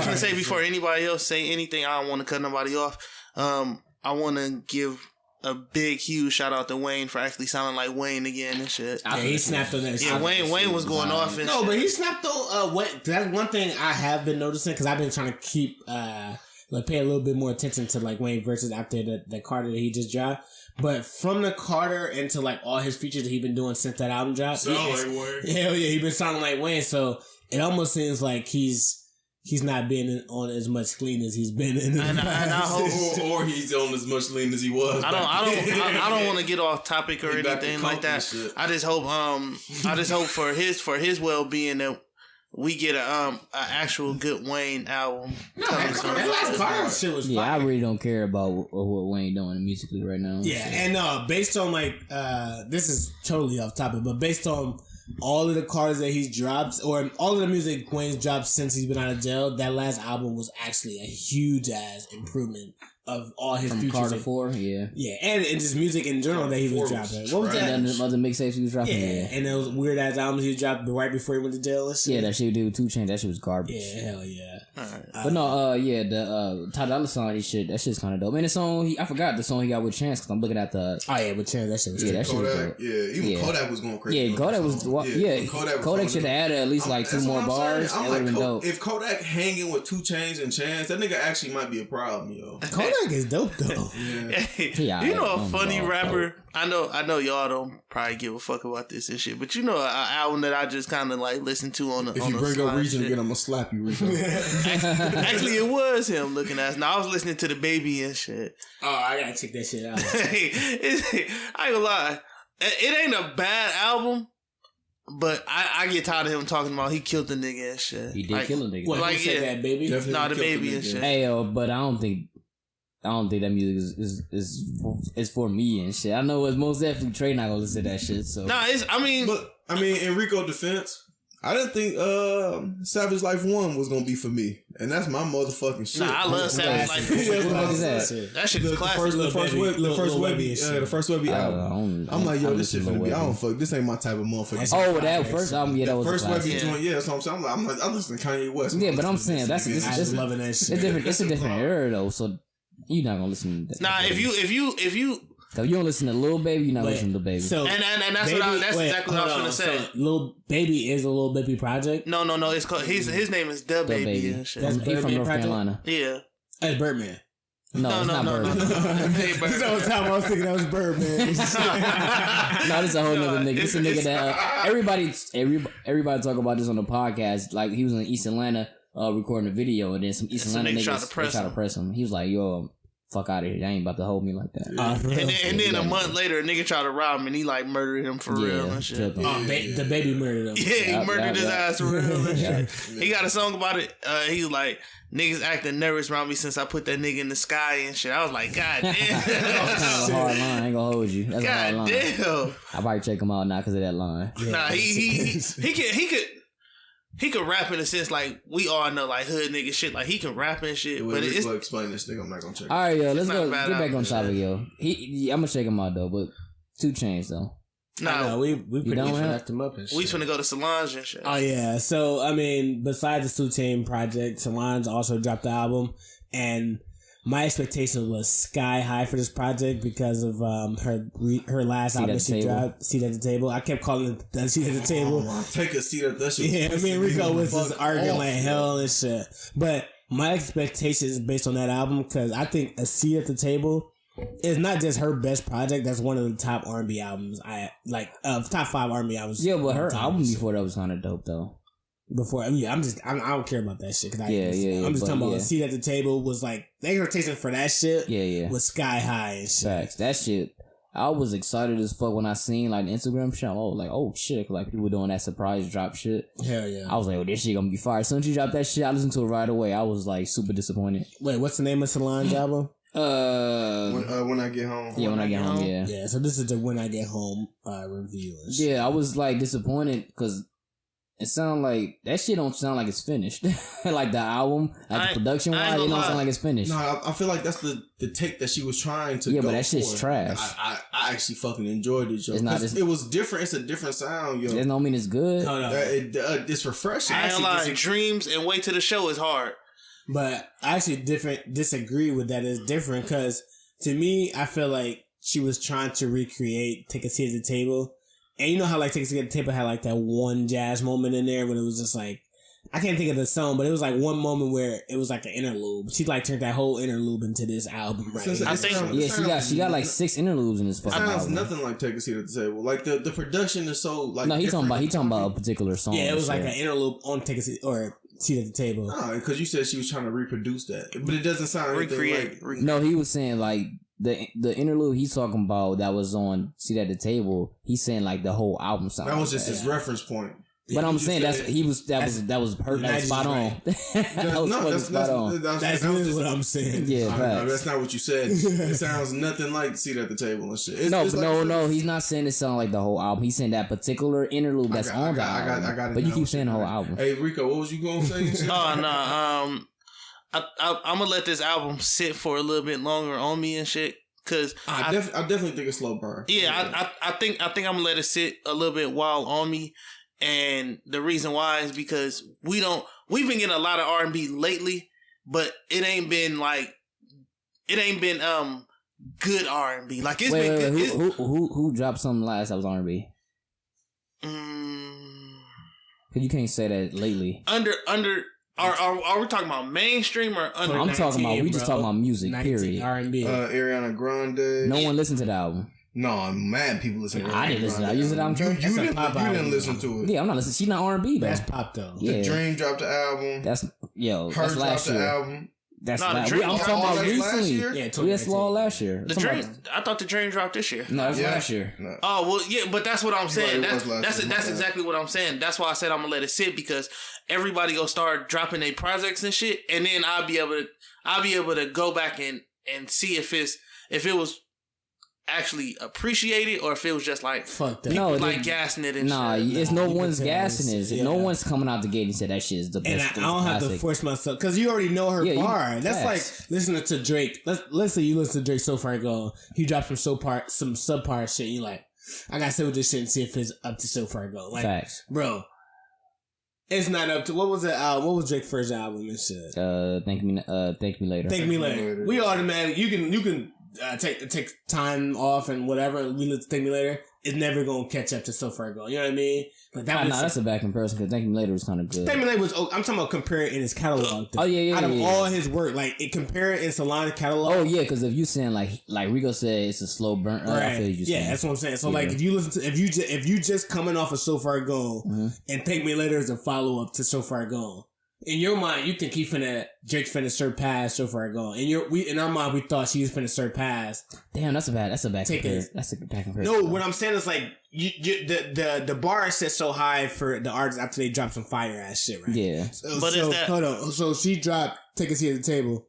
gonna say before anybody else say anything, I don't want to cut nobody off. I want to give a big, huge shout out to Wayne for actually sounding like Wayne again and shit. Yeah, he snapped on that. Yeah, Wayne was going off. And but he snapped on. That's one thing I have been noticing because I've been trying to keep pay a little bit more attention to like Wayne versus after the Carter that he just dropped. But from the Carter into like all his features that he's been doing since that album dropped, hell yeah, he been sounding like Wayne. So it almost seems like he's not being on as much lean as he's been in the past. Or he's on as much lean as he was. I don't want to get off topic or anything like that. I just hope for his well being that we get a actual good Wayne album. That last shit was fire. I really don't care about what Wayne doing musically right now. Yeah, and based on this is totally off topic, but based on all of the cards that he's dropped, or all of the music Wayne's dropped since he's been out of jail, that last album was actually a huge ass improvement of all his From futures. Carter 4, yeah. Yeah, and just music in general that he was dropping. What was that? And the other mixtapes he was dropping, Yeah, and those weird ass albums he dropped right before he went to jail and shit. Yeah, that shit dude 2 Chainz, that shit was garbage. Yeah, hell yeah. But no, the Ty Dolla $ign shit, that shit's kind of dope. And the song, I forgot the song he got with Chance, because I'm looking at the... Oh yeah, with Chance, that shit was that shit was Kodak, dope. even Kodak was going crazy. Yeah, Kodak was... Kodak should have added at least like 2 more bars. That would have been dope. If Kodak hanging with 2 Chainz and Chance, that nigga actually might be a problem, yo. Kodak is dope though. Yeah, you know a funny rapper? I know y'all don't probably give a fuck about this and shit, but you know an album that I just kind of like listen to on the. If you bring up Region again, I'm gonna slap you, Region. Actually, it was him looking at us. Now I was listening to the Baby and shit. Oh, I gotta check that shit out. I ain't gonna lie, it ain't a bad album. But I get tired of him talking about he killed the nigga and shit. He did kill a nigga. What, like, yeah, that baby? Nah, the Baby and shit. Hey, but I don't think that music is for me and shit. I know it's most definitely Trey not gonna listen to that shit. So in Rico's defense, I didn't think Savage Life 1 was gonna be for me, and that's my motherfucking shit. Nah, I love Savage Life 1. That shit is classic. The first Webby album. I'm like, yo, this shit finna be. I don't fuck. This ain't my type of motherfucker. Oh, that first album, that was first Webby joint. Yeah, that's what I'm saying. I'm listening to Kanye West. Yeah, but I'm saying that's loving that shit. It's a different era though, so you're not gonna listen to that. Nah, if you you don't listen to Lil Baby, you're not listening to Baby. So and that's Baby, that's exactly what I was gonna say. So Lil Baby is a Lil Baby project. No. It's called his name is The Baby. And shit. That's from North Carolina. Yeah, that's Birdman. No, it's not Birdman. This whole time I was thinking that was Birdman. No, this is a whole nother nigga. This is a nigga that everybody talk about this on the podcast. Like he was in East Atlanta recording a video, and then some East Atlanta niggas tried to press him. He was like, "Yo, fuck out of here! They ain't about to hold me like that." And then a month later, a nigga tried to rob him, and he like murdered him for real and shit. The Baby murdered him. Yeah, he murdered his ass for real and shit. He got a song about it. He was like, niggas acting nervous around me since I put that nigga in the sky and shit. I was like, God damn. That's kind of a hard line. I ain't gonna hold you. That's a hard line. Damn. I probably check him out now because of that line. Yeah, nah, he could rap in a sense like we all know like hood nigga shit. Like he can rap and shit. But it's explain this nigga. I'm not gonna check. All right, yo, let's go get back on topic, yo. I'm gonna check him out though, but 2 Chainz though. Nah, we pretty much wrapped him up and shit. We finna go to Solange and shit. Oh yeah, so I mean, besides the 2 Chainz project, Solange also dropped the album, and my expectation was sky high for this project because of her last album she dropped, Seat at the Table. I kept calling it the Seat at the Table. Take a seat at that shit. Yeah, I mean, Rico was just arguing like hell and shit. But my expectations based on that album, because I think A Seat at the Table is not just her best project. That's one of the top R&B albums. Top 5 R&B albums. Yeah, but her album before that was kind of dope though. Before, I don't care about that shit. Yeah, I'm just talking about A Seat at the Table was like, the expectation for that shit was sky high and shit. Facts. That shit, I was excited as fuck when I seen like Instagram shit. I was like, oh shit, like people doing that surprise drop shit. Hell yeah. I was like, oh, this shit gonna be fire. As soon as you drop that shit, I listened to it right away. I was like super disappointed. Wait, what's the name of Solange album? When I Get Home. Yeah, When I Get Home, yeah. Yeah, so this is the When I Get Home review. Yeah, I was like disappointed because it sound like that shit don't sound like it's finished. Like the album, like the production wise, it don't sound like it's finished. No, I feel like that's the take that she was trying to. Yeah, go but that shit's for. trash. I actually fucking enjoyed it, yo. It was different. It's a different sound, yo. That don't mean it's good. No. It's refreshing. I ain't lying. Dreams and Wait to the Show is hard. But I actually disagree with that. It's different because to me, I feel like she was trying to recreate Take a Seat at the Table. And you know how like Take a Seat at the Table had like that one jazz moment in there when it was just like, I can't think of the song, but it was like one moment where it was like an interlude. She like turned that whole interlude into this album, right? I think she got like 6 interludes in this fucking album. Sounds nothing like Take a Seat at the Table. Like the production is so like. No, he's talking about a particular song. Yeah, it was like an interlude on Take a Seat or Seat at the Table. No, because you said she was trying to reproduce that, but it doesn't sound recreate. No, he was saying like the interlude he's talking about that was on Seat at the Table. He's saying like the whole album sound. That was just his reference point. But I'm saying that was perfect. That was spot on. That was spot on. That's really what I'm saying. Yeah, that's not what you said. It sounds nothing like Seat at the Table and shit. No. He's not saying it sound like the whole album. He's saying that particular interlude that's on the album. I got it. But you keep saying the whole album. Hey Rico, what was you gonna say? I'm gonna let this album sit for a little bit longer on me and shit. Cause I definitely think it's slow burn. Yeah, I think I'm gonna let it sit a little bit while on me, and the reason why is because we've been getting a lot of R&B lately, but it ain't been good R&B. Like it's been good. Who dropped something last that was R&B? Cause you can't say that lately. Under. Are we talking about mainstream or under? I'm talking about just talking about music. Period. R&B. Ariana Grande. No one listened to the album. No, I'm mad people listen to it. I didn't listen to it. I used it out. You didn't listen to it. Yeah, I'm not listening. She's not R&B though. That's pop though. Yeah. The Dream dropped the album. That's last year. The album. That's no, last year. I'm talking about recently. Yeah, that's last year. The Dream. I thought the Dream dropped this year. No, that's last year. No. Oh well, yeah, but that's what I'm saying. Right, that's exactly what I'm saying. That's why I said I'm gonna let it sit because everybody gonna start dropping their projects and shit, and then I'll be able to go back and see if it was actually appreciated or if it was just like fuck that. People like gassing it and shit. It's no one's gassing it. Yeah. No one's coming out the gate and said that shit is the best. And I don't have to force myself because you already know her bar. That's like listening to Drake. Let's say you listen to Drake so far ago. He dropped some subpar shit. You like, I gotta sit with this shit and see if it's up to so far ago. Like, facts, bro. It's not up to what was it? What was Drake's first album and shit? Thank me later. Thank me later. We automatically you can take time off and whatever. We let's Thank Me Later. It's never gonna catch up to So Far Gone. You know what I mean? Like that's a bad comparison because Thank Me Later was kind of good. Thank Me Later was. I'm talking about comparing in his catalog. Oh yeah. Out of all his work, like it comparing in Solange catalog. Oh yeah, because if you saying like Rico said, it's a slow burn. Right. I feel you saying. That's what I'm saying. So like if you listen to if you just coming off of So Far Gone and Thank Me Later is a follow up to So Far Gone. In your mind, you think Drake's finna surpass So Far Gone. In our mind, we thought she was finna surpass. Damn, that's a bad comparison. That's a bad comparison. No, what I'm saying is like the bar is set so high for the artists after they drop some fire ass shit, right? Yeah. Hold on. So she dropped Take a Seat at the Table.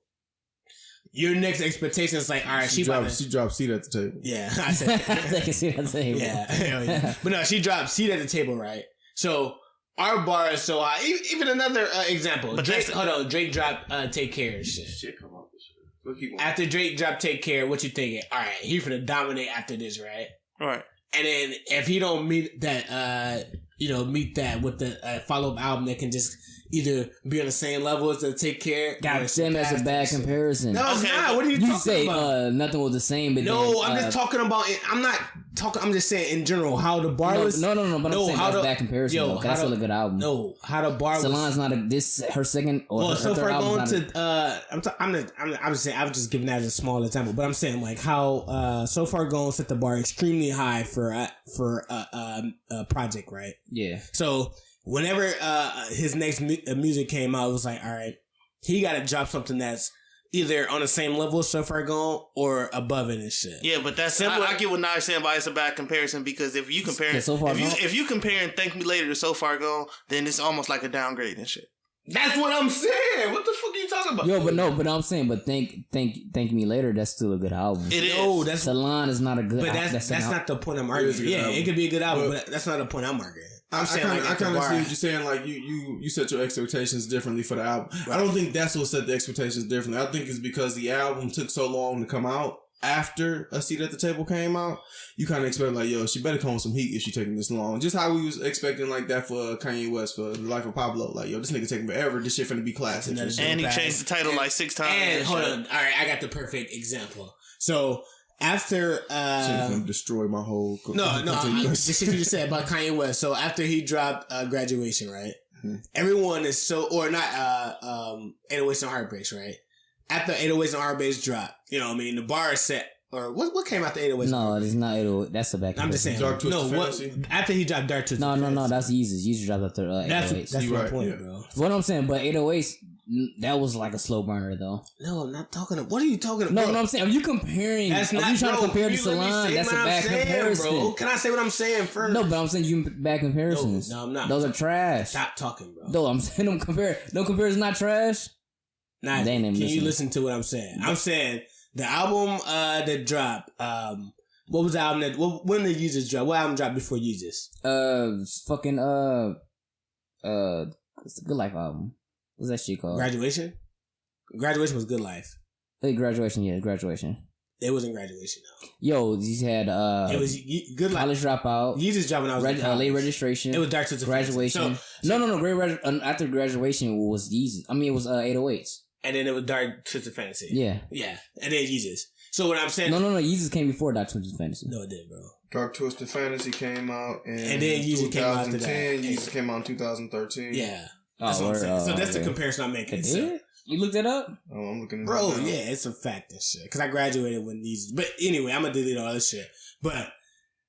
Your next expectation is like, all right, she dropped Seat at the Table. Yeah, I said Take a Seat at the Table. Yeah, hell yeah. But no, she dropped Seat at the Table, right? So our bar is so high. Even another example. But Drake dropped Take Care and shit. Come on, shit. After Drake dropped Take Care, what you thinking? All right, he finna dominate after this, right? Right. And then if he don't meet that with the follow-up album that can just either be on the same level as the Take Care. God damn, that's a bad comparison. No, it's not. What are you talking about? You say nothing was the same, but I'm just talking about it. I'm just saying in general how the bar was. No. But I'm saying that's a bad comparison. That's still a good album. No, how the bar was. Solange's not her second or her so third far album. Going to I'm just saying I was just giving that as a small example, but I'm saying like how So Far Gone set the bar extremely high for a project, right? Yeah. So whenever his next music came out, it was like, all right, he got to drop something that's either on the same level as So Far Gone or above it and shit. Yeah, but that's I get what Naj saying, but it's a bad comparison because if you compare if you comparing Thank Me Later to So Far Gone, then it's almost like a downgrade and shit. That's what I'm saying. What the fuck are you talking about? Yo, but I'm saying, Thank Me Later, that's still a good album. It is. No, Solange is not a good. But that's not the point I'm arguing. Yeah, it could be a good album, but that's not the point I'm arguing. I kind of see what you're saying. Like you set your expectations differently for the album. Right. I don't think that's what set the expectations differently. I think it's because the album took so long to come out. After A Seat at the Table came out, you kind of expect like, yo, she better come with some heat if she taking this long. Just how we was expecting like that for Kanye West for The Life of Pablo. Like, yo, this nigga taking forever. This shit finna be classic. And he changed the title like 6 times. And hold on, all right, I got the perfect example. So after destroy my whole the shit you just said about Kanye West. So after he dropped Graduation, right? Mm-hmm. Everyone is so or not 808s and Heartbreaks, right? After 808s and Heartbreaks dropped, you know what I mean? The bar is set. Or what came after 808s? No, it's not 808. That's a back. I'm just saying. Dark Twisted Fantasy? After he dropped Dark Twisted No, that's Yeezus. Yeezus dropped after 808s. That's my point, bro. What I'm saying, but 808s, That was like a slow burner though. No, I'm not talking. What are you talking about? No, I'm saying, are you comparing? That's are not. you trying Bro, to compare to you let me Solange? say That's a what I'm bad saying, comparison. bro. Can I say what I'm saying first? No, but I'm saying you bad comparisons. No, I'm not. Those are trash. Stop talking, bro. No, I'm saying don't compare. No comparison, not trash. Nah, They ain't even can you listening. listen to what I'm saying? I'm saying the album that dropped. What was the album that? When did Yeezus drop? What album dropped before Yeezus? Fucking what's the Good Life album? What's that shit called? Graduation. Graduation was Good Life. Hey, Graduation. Yeah, Graduation. It wasn't Graduation though. Yo, these had It was Good Life. College Dropout. Yeezus dropping. I was in college. Late Registration. It was Dark Twisted Fantasy. Graduation. So, No. After Graduation was Yeezus. I mean, it was 808s. and then it was Dark Twisted Fantasy. Yeah. Yeah, and then Yeezus. So what I'm saying? No. Yeezus came before Dark Twisted Fantasy. No, it didn't, bro. Dark Twisted Fantasy came out in And then Yeezus came out after that. 2010. Yeezus came out in 2013. Yeah. Oh, That's what I'm saying. So that's the okay. comparison I'm making. It So, did? You looked it up? Oh, I'm looking at bro, it now. yeah, it's a fact and shit. Because I graduated when these. But anyway, I'm gonna delete all this shit. But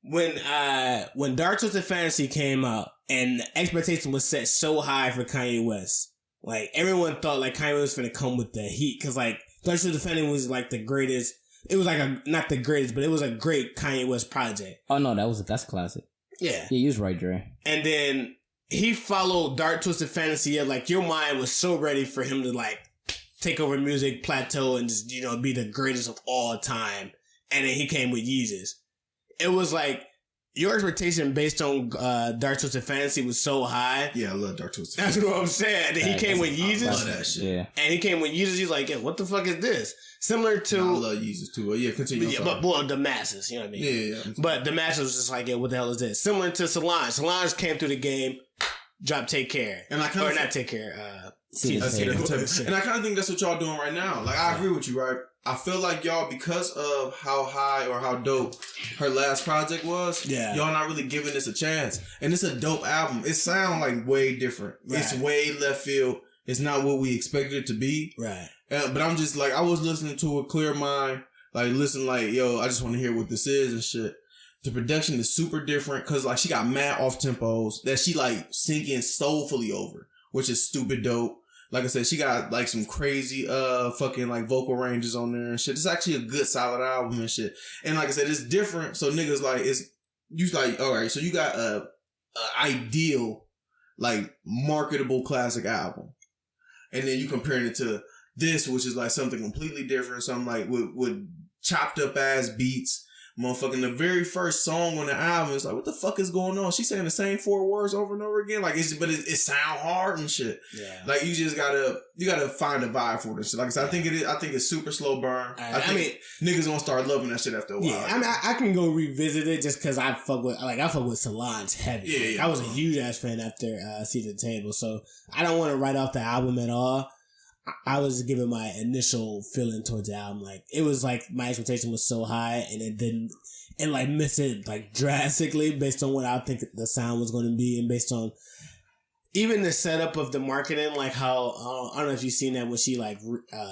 when Dark Twisted Fantasy came out and the expectation was set so high for Kanye West, like everyone thought like Kanye was gonna come with the heat because like Dark Twisted Fantasy was like the greatest. It was like not the greatest, but it was a great Kanye West project. Oh, no, that's a classic. Yeah. Yeah, you was right, Dre. And then he followed Dark Twisted Fantasy up. Like your mind was so ready for him to like take over music plateau and just, be the greatest of all time. And then he came with Yeezus. It was like your expectation based on Dark Twisted Fantasy was so high. Yeah, I love Dark Twisted. That's what I'm saying. Then he came with Yeezus. I love that shit. Yeah. And he came with Yeezus. He's like, yeah, what the fuck is this? Similar to... I love Yeezus too. But yeah, continue. Yeah, but well, the masses, you know what I mean? Yeah. But the masses was just like, yeah, what the hell is this? Similar to Solange. Solange came through the game, dropped Take Care. And I kind Or of not Take Care, See the Table. And I kind of think that's what y'all doing right now. Like, I agree with you, right? I feel like y'all, because of how high or how dope her last project was, Yeah. y'all not really giving this a chance. And it's a dope album. It sounds like way different. Right. It's way left field. It's not what we expected it to be. Right. But I'm just like, I was listening to a clear mind. Like, listen, like, yo, I just want to hear what this is and shit. The production is super different because, like, she got mad off tempos that she, like, singing soulfully over, which is stupid dope. Like I said, she got like some crazy fucking like vocal ranges on there and shit. It's actually a good solid album and shit. And like I said, it's different. So niggas like you like, all right, so you got a ideal like marketable classic album. And then you comparing it to this, which is like something completely different, something like with chopped up ass beats. Motherfucking the very first song on the album is like, what the fuck is going on? She's saying the same 4 words over and over again. Like it sound hard and shit. Yeah. Like you just gotta find a vibe for this shit. Like I said, I think it's super slow burn. I think niggas gonna start loving that shit after a while. Yeah, I mean, I can go revisit it just because I fuck with Solange heavy. Yeah, yeah. I was a huge ass fan after Seat at the Table, so I don't want to write off the album at all. I was giving my initial feeling towards the album. Like, it was like my expectation was so high and it like missed it like drastically based on what I think the sound was going to be and based on even the setup of the marketing, like how, I don't know if you've seen that when she like,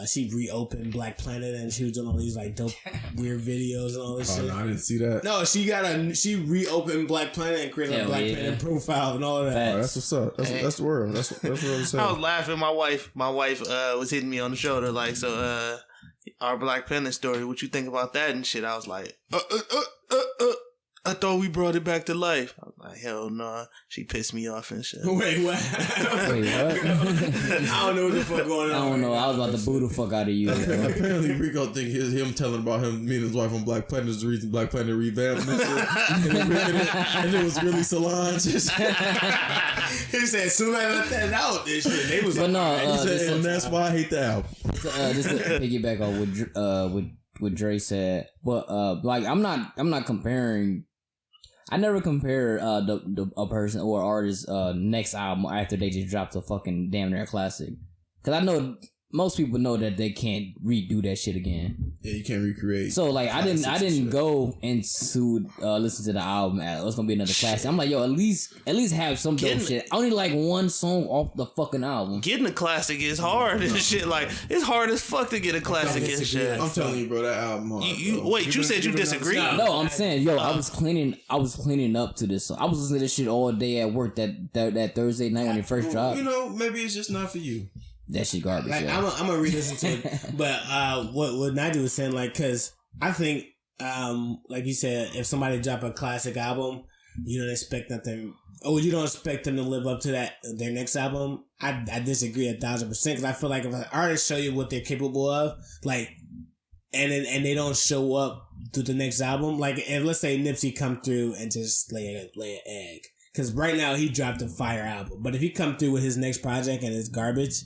she reopened Black Planet and she was doing all these like dope, weird videos and all this shit. No, I didn't see that. No, she reopened Black Planet and created a Black Planet profile and all of that. Oh, that's what's up. That's the word. That's what I'm saying. I was laughing. My wife was hitting me on the shoulder like, so our Black Panther story. What you think about that and shit? I was like, I thought we brought it back to life. I was like, hell no. Nah. She pissed me off and shit. Wait, what? I don't know what the fuck going on. I don't know. I was about to boo the fuck out of you. Apparently, Rico think him telling about me and his wife on Black Planet is the reason Black Planet revamped this shit. and it was really Solange. He said, as soon as I let that out, this shit, they was But like, no, and that's why I hate the album. Just to piggyback on what Dre said, but like I'm not comparing. I never compare a person or artist next album after they just dropped a fucking damn near classic, because I know most people know that they can't redo that shit again. Yeah, you can't recreate. So like I didn't go into listen to the album as it's gonna be another classic. I'm like, yo, at least have some dope shit. I only like one song off the fucking album. Getting a classic is hard and shit. Like it's hard as fuck to get a classic and shit. I'm telling you, bro, that album hard. You said you disagree? No, I'm saying, yo, I was cleaning up to this song. I was listening to this shit all day at work that Thursday night when it first dropped. You know, maybe it's just not for you. That shit garbage. Like, yeah. I'm gonna re-listen to it. But what Nigel was saying, like, because I think, like you said, if somebody drop a classic album, you don't expect nothing. Oh, you don't expect them to live up to their next album. I disagree 1,000% because I feel like if an artist show you what they're capable of, like, and they don't show up to the next album, like, if let's say Nipsey come through and just lay an egg, because right now he dropped a fire album, but if he come through with his next project and it's garbage,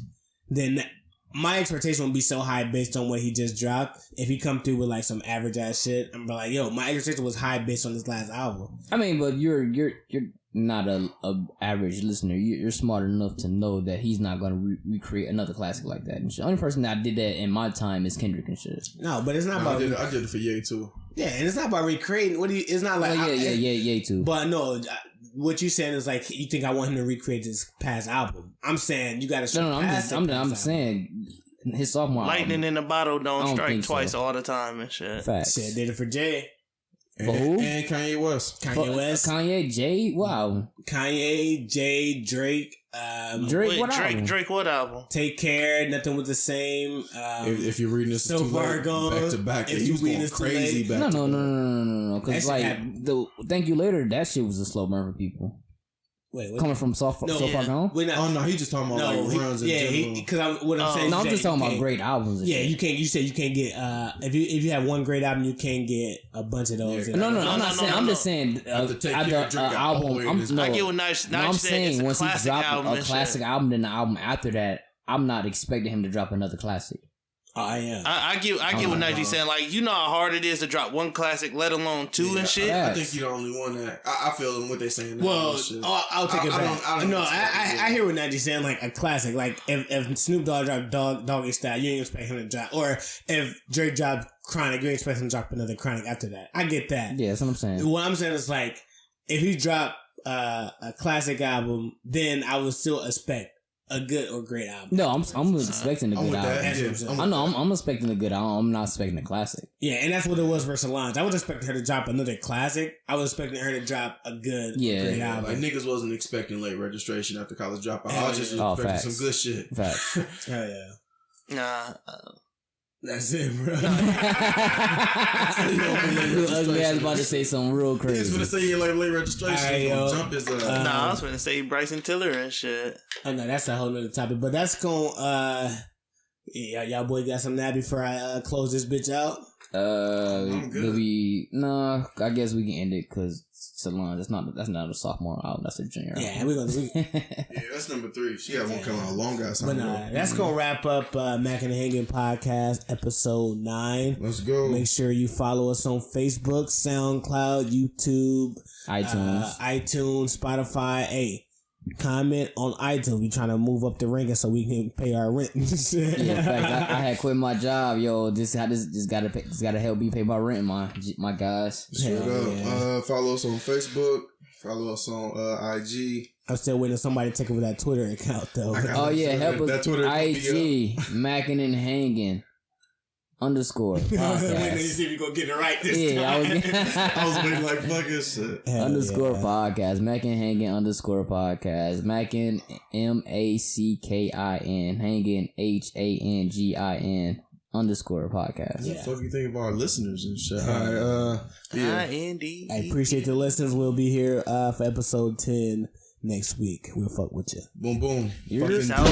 then my expectation would be so high based on what he just dropped. If he come through with like some average ass shit, I'm like, yo, my expectation was high based on this last album. I mean, but you're not a average listener. You're smart enough to know that he's not going to recreate another classic like that. And shit. The only person that did that in my time is Kendrick and shit. No, but it's not about. I did it for Ye too. Yeah, and it's not about recreating. It's not like yeah too. But no, what you saying is like you think I want him to recreate this past album. I'm saying you got to. No, I'm saying his sophomore lightning album, in the bottle don't strike twice so. all the time and shit. Facts. Shit, did it for Jay. For who? And Kanye West. Kanye, Jay, wow. Kanye, Jay, Drake. Drake, what album? Drake, what album? Take Care, Nothing Was the Same. If you're reading this So too Far late, Gone, back to back, if he you was read going this too crazy late. back. No. Because like the Thank You Later, that shit was a slow burn for people. Wait, coming from so far gone. Oh no, he just talking about like runs. Because I'm saying. No, I'm just talking about great albums. And shit. You can't. You said you can't get. If you have one great album, you can't get a bunch of those. No, I'm not saying. I'm just saying. Album. I get what Nice. I'm saying once he dropped a classic album, then the album after that, I'm not expecting him to drop another classic. I am. I get what Najee saying. Like, you know how hard it is to drop one classic, let alone two and shit. I think you're the only one that I feel them what they saying. Well, I'll take it back. I hear what Najee's saying. Like a classic. Like if Snoop Dogg dropped Doggy Style, you ain't expect him to drop. Or if Drake dropped Chronic, you ain't expect him to drop another Chronic after that. I get that. Yeah, that's what I'm saying. What I'm saying is like if he dropped a classic album, then I would still expect a good or great album. No, I'm expecting a good album. I know I'm expecting a good album. I'm not expecting a classic. Yeah, and that's what it was for Solange. I was expecting her to drop another classic. I was expecting her to drop a good, great album. Like niggas wasn't expecting late registration after college dropout. I was just expecting some good shit. Facts. Hell yeah. Nah. That's it, bro. Ugly ass about to say something real crazy. He's gonna say like late registration. Jump his Nah, I was gonna say Bryson Tiller and shit. I know that's a whole nother topic, but that's gonna y'all boy got something to add before I close this bitch out? I guess we can end it because Solange, that's not a sophomore album, that's a junior album. Yeah, we're gonna yeah, that's number 3. She got one coming out long ass time. But that's gonna wrap up Mackin Hangin Podcast episode 9. Let's go. Make sure you follow us on Facebook, SoundCloud, YouTube, iTunes, Spotify. Hey, comment on iTunes. We trying to move up the ranking so we can pay our rent. Yeah, in fact, I had quit my job. Yo, just gotta help me pay my rent, my guys. Straight up. Follow us on Facebook. Follow us on IG. I'm still waiting for somebody to take over that Twitter account though. Oh yeah, help us. That Twitter IG Mackin Hangin _podcast. Wait, you see if you gonna get it right this time. I was waiting like fucking shit. _podcast. Mackin Hangin _podcast. Mackin MACKIN Hangin HANGIN _podcast. What the fuck you think about our listeners and shit? I appreciate the listens. We'll be here for episode 10 next week. We'll fuck with you. Boom boom. You're just out.